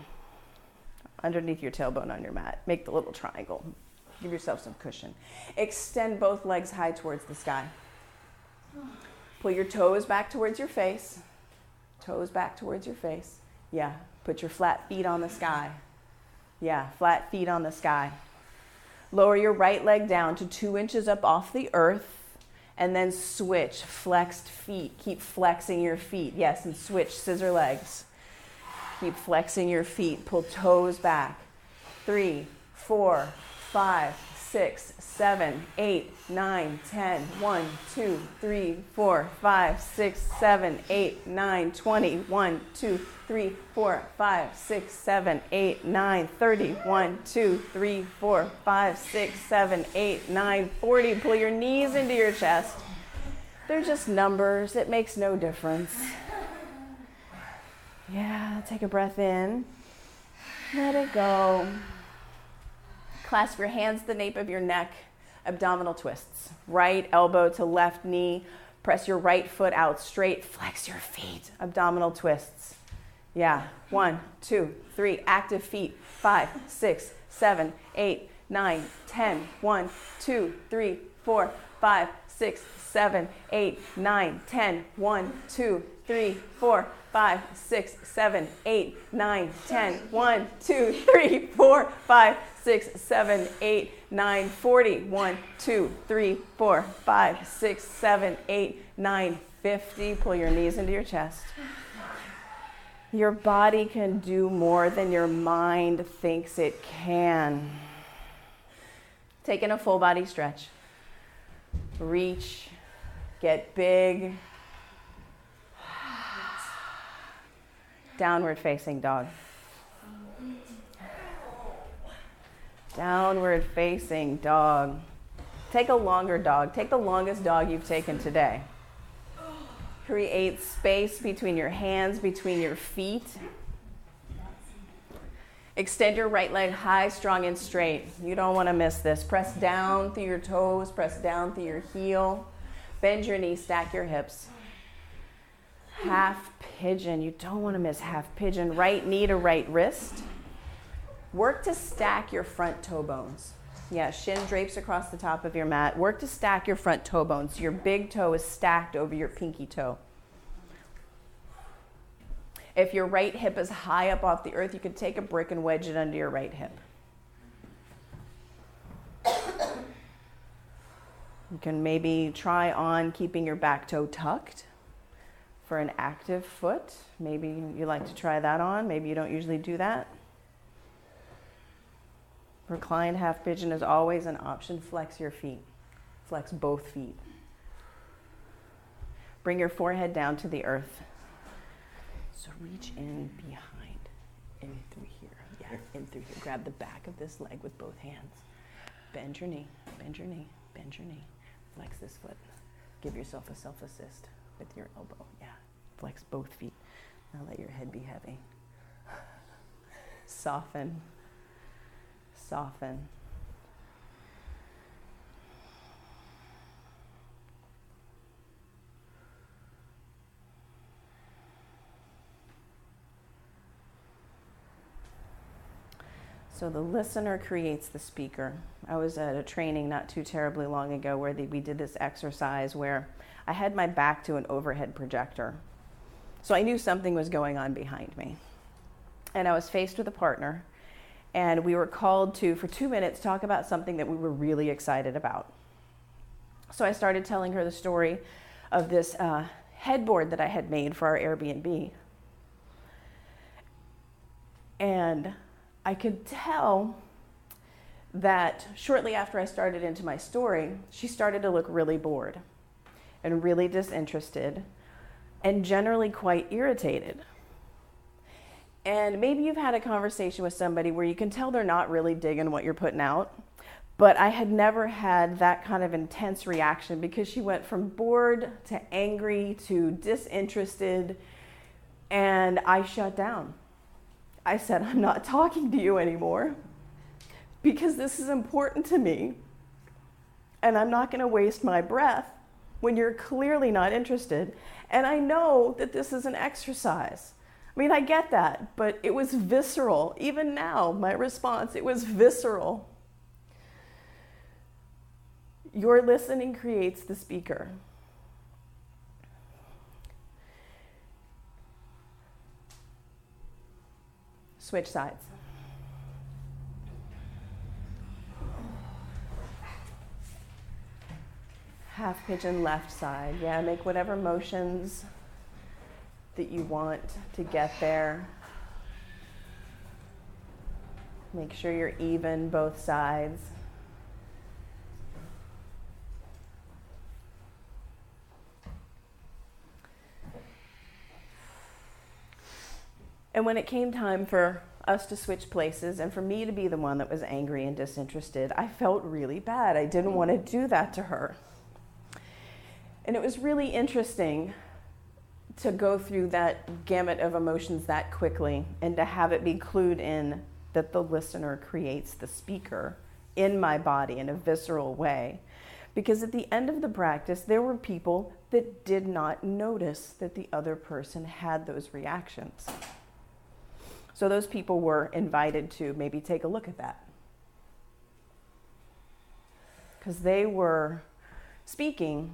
on your mat. Make the little triangle. Give yourself some cushion. Extend both legs high towards the sky. Pull your toes back towards your face. Toes back towards your face. Yeah, put your flat feet on the sky. Yeah, flat feet on the sky. Lower your right leg down to 2 inches up off the earth. And then switch, flexed feet. Keep flexing your feet. Yes, and switch, scissor legs. Keep flexing your feet. Pull toes back. 3, 4, 5, 6, 7, 8, 9, 10. 1, 2, 3, 4, 5, 6, 7, 8, 9, 20. 1, 2, 3, 4, 5, 6, 7, 8, 9, 30. 1, 2, 3, 4, 5, 6, 7, 8, 9, 40. Pull your knees into your chest. They're just numbers. It makes no difference. Yeah, take a breath in. Let it go. Clasp your hands to the nape of your neck. Abdominal twists. Right elbow to left knee. Press your right foot out straight. Flex your feet. Abdominal twists. Yeah. 1, 2, 3. Active feet. 5, 6, 7, 8, 9, 10. 1, 2, 3, 4, 5, 6, 7, 8, 9, 10. 1, 2, 3, 4, 5, 6, 7, 8, 9, 10. 1, 2, 3, 4, 5, 6, 7, 8, 9, 40. 1, 2, 3, 4, 5, 6, 7, 8, 9, 50. Pull your knees into your chest. Your body can do more than your mind thinks it can. Taking a full body stretch. Reach, get big. Downward facing dog. Downward facing dog. Take a longer dog. Take the longest dog you've taken today. Create space between your hands, between your feet. Extend your right leg high, strong, and straight. You don't want to miss this. Press down through your toes. Press down through your heel. Bend your knees, stack your hips. Half pigeon. You don't want to miss half pigeon. Right knee to right wrist. Work to stack your front toe bones. Yeah, shin drapes across the top of your mat. Work to stack your front toe bones. Your big toe is stacked over your pinky toe. If your right hip is high up off the earth, you could take a brick and wedge it under your right hip. You can maybe try on keeping your back toe tucked for an active foot. Maybe you like to try that on. Maybe you don't usually do that. Reclined half pigeon is always an option. Flex your feet. Flex both feet. Bring your forehead down to the earth. So reach in behind, in through here. Yeah, in through here. Grab the back of this leg with both hands. Bend your knee, bend your knee, bend your knee. Flex this foot. Give yourself a self-assist with your elbow. Yeah, flex both feet. Now let your head be heavy. Soften. Soften. So the listener creates the speaker. I was at a training not too terribly long ago where we did this exercise where I had my back to an overhead projector. So I knew something was going on behind me. And I was faced with a partner, and we were called to, for 2 minutes, talk about something that we were really excited about. So I started telling her the story of this headboard that I had made for our Airbnb. And I could tell that shortly after I started into my story, she started to look really bored and really disinterested and generally quite irritated. And maybe you've had a conversation with somebody where you can tell they're not really digging what you're putting out. But I had never had that kind of intense reaction because she went from bored to angry to disinterested, and I shut down. I said, I'm not talking to you anymore because this is important to me, and I'm not going to waste my breath when you're clearly not interested. And I know that this is an exercise. I mean, I get that, but it was visceral. Even now, my response, it was visceral. Your listening creates the speaker. Switch sides. Half pigeon left side. Yeah, make whatever motions that you want to get there. Make sure you're even both sides. And when it came time for us to switch places and for me to be the one that was angry and disinterested, I felt really bad. I didn't want to do that to her. And it was really interesting to go through that gamut of emotions that quickly and to have it be clued in that the listener creates the speaker in my body in a visceral way. Because at the end of the practice, there were people that did not notice that the other person had those reactions. So those people were invited to maybe take a look at that. Because they were speaking,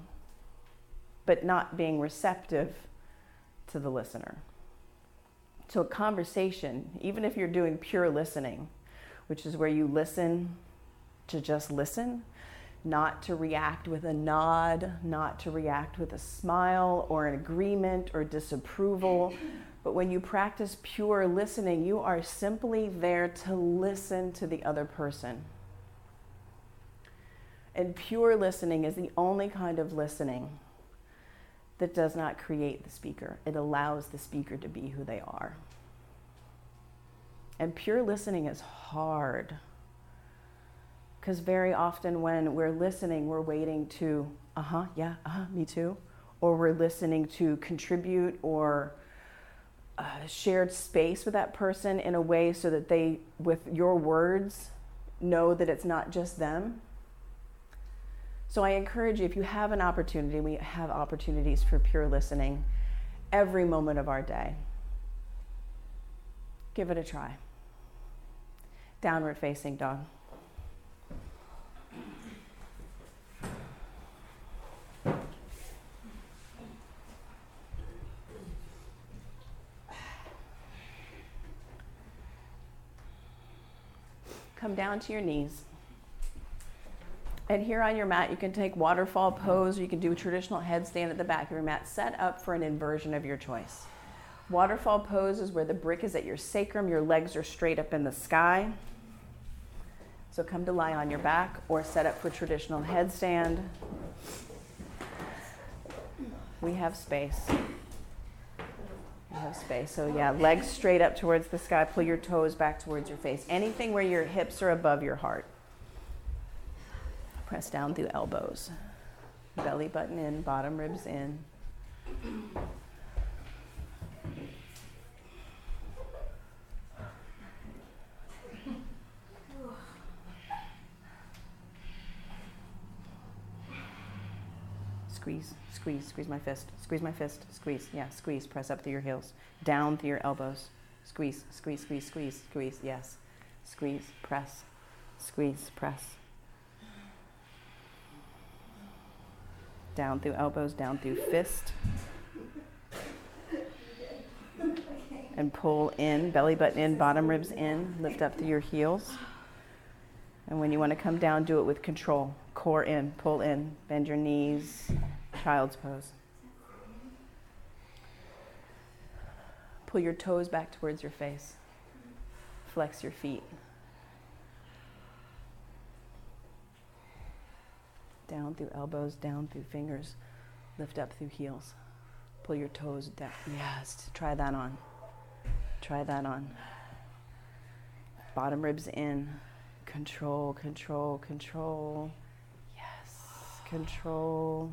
but not being receptive to the listener. So a conversation, even if you're doing pure listening, which is where you listen to just listen, not to react with a nod, not to react with a smile or an agreement or disapproval, but when you practice pure listening, you are simply there to listen to the other person. And pure listening is the only kind of listening that does not create the speaker. It allows the speaker to be who they are. And pure listening is hard. Because very often when we're listening, we're waiting to, me too. Or we're listening to contribute or shared space with that person in a way so that they, with your words, know that it's not just them. So I encourage you, if you have an opportunity, we have opportunities for pure listening every moment of our day. Give it a try. Downward facing dog. Come down to your knees. And here on your mat, you can take waterfall pose, or you can do a traditional headstand at the back of your mat, set up for an inversion of your choice. Waterfall pose is where the brick is at your sacrum, your legs are straight up in the sky. So come to lie on your back or set up for traditional headstand. We have space. We have space. So yeah, legs straight up towards the sky, pull your toes back towards your face. Anything where your hips are above your heart. Press down through elbows. Belly button in, bottom ribs in. Squeeze, squeeze, squeeze my fist. Squeeze my fist, squeeze. Yeah, squeeze, press up through your heels. Down through your elbows. Squeeze, squeeze, squeeze, squeeze, squeeze. Yes. Squeeze, press, squeeze, press. Down through elbows, down through fist. And pull in, belly button in, bottom ribs in, lift up through your heels. And when you want to come down, do it with control. Core in, pull in, bend your knees, child's pose. Pull your toes back towards your face. Flex your feet. Down through elbows, down through fingers, lift up through heels. Pull your toes down. Yes, try that on. Try that on. Bottom ribs in. Control, control, control. Yes. Control.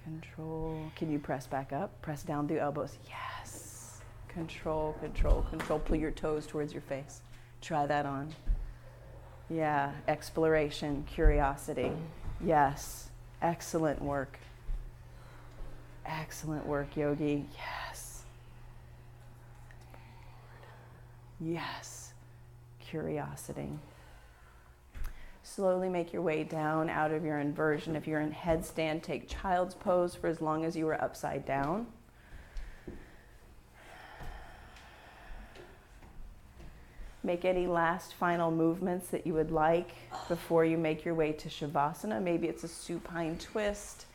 Control. Can you press back up? Press down through elbows. Yes. Control, control, control. Pull your toes towards your face. Try that on. Yeah. Exploration, curiosity. Yes. Excellent work. Excellent work, yogi. Yes. Yes. Curiosity. Slowly make your way down out of your inversion. If you're in headstand, take child's pose for as long as you were upside down. Make any last final movements that you would like before you make your way to Shavasana. Maybe it's a supine twist.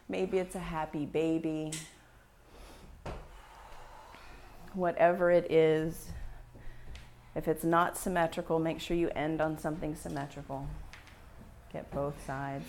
Maybe it's a happy baby. Whatever it is, if it's not symmetrical, make sure you end on something symmetrical. Get both sides.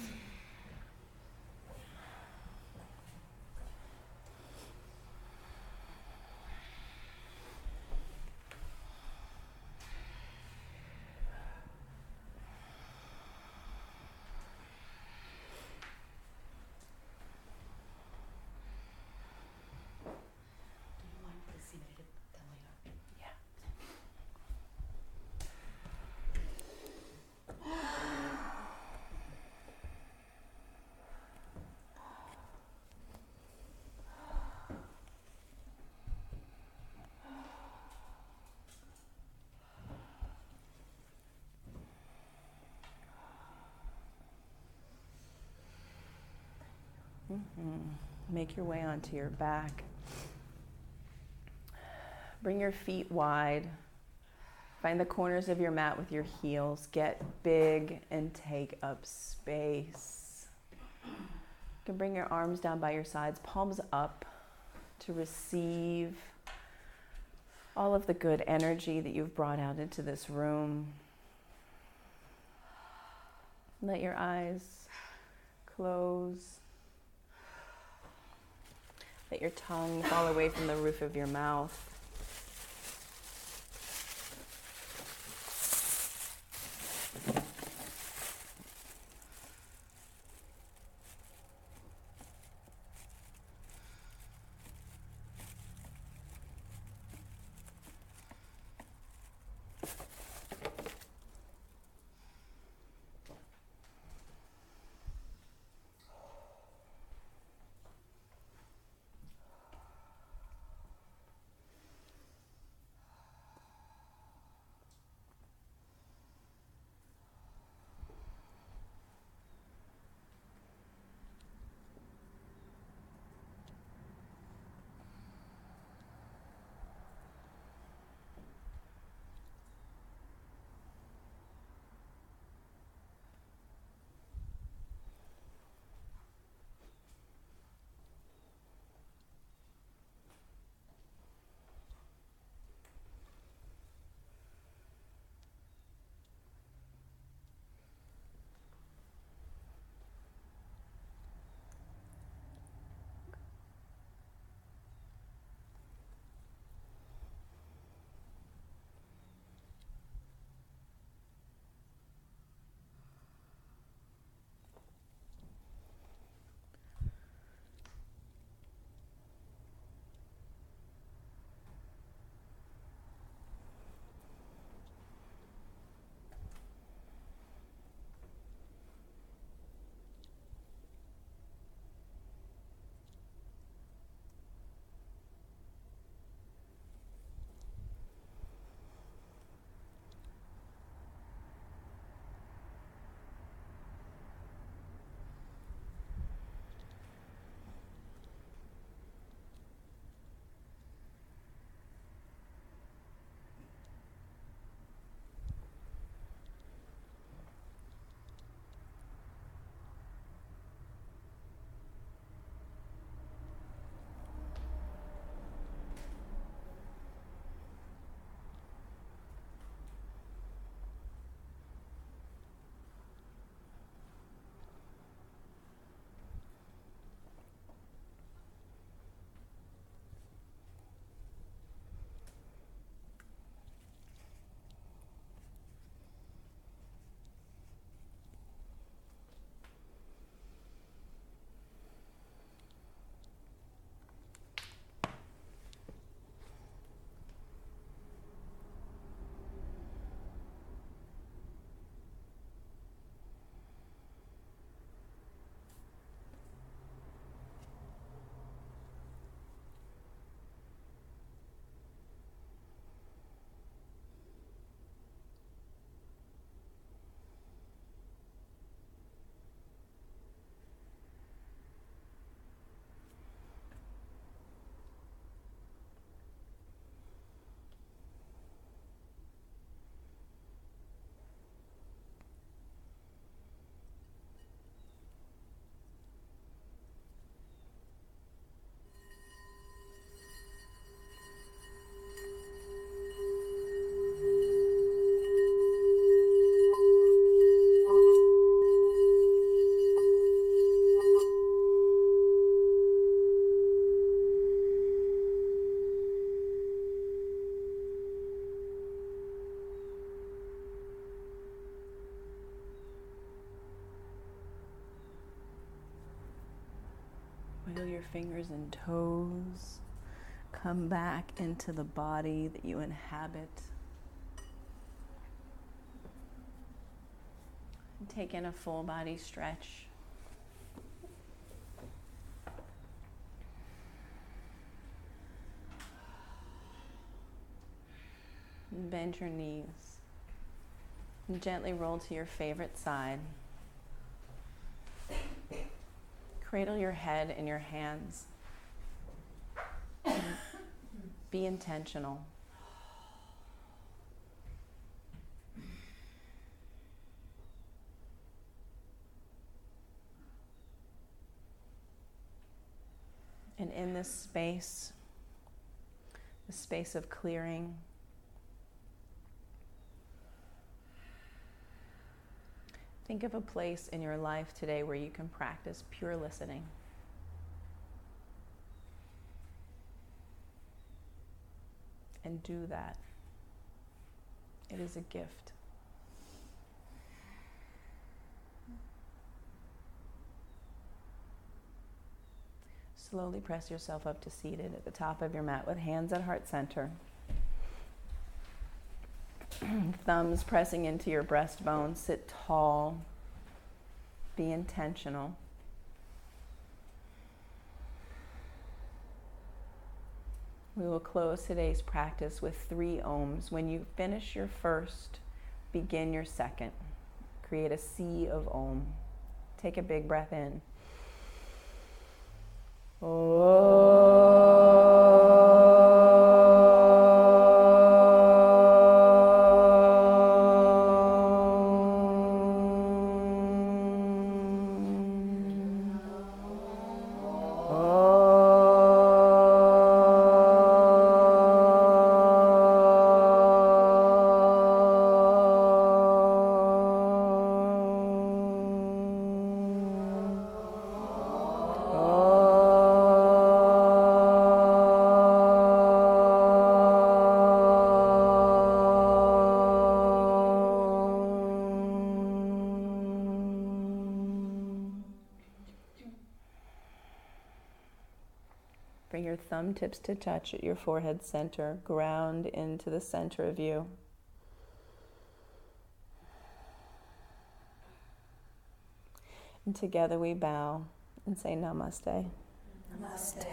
Make your way onto your back. Bring your feet wide. Find the corners of your mat with your heels. Get big and take up space. You can bring your arms down by your sides, palms up to receive all of the good energy that you've brought out into this room. Let your eyes close. Let your tongue fall away from the roof of your mouth. your fingers and toes. Come back into the body that you inhabit. And take in a full body stretch. And bend your knees. And gently roll to your favorite side. Cradle your head in your hands. Be intentional. And in this space, the space of clearing, think of a place in your life today where you can practice pure listening. And do that. It is a gift. Slowly press yourself up to seated at the top of your mat with hands at heart center. Thumbs pressing into your breastbone. Sit tall. Be intentional. We will close today's practice with 3 ohms. When you finish your first, begin your second. Create a sea of Om. Take a big breath in. Bring your thumb tips to touch at your forehead center. Ground into the center of you. And together we bow and say namaste. Namaste.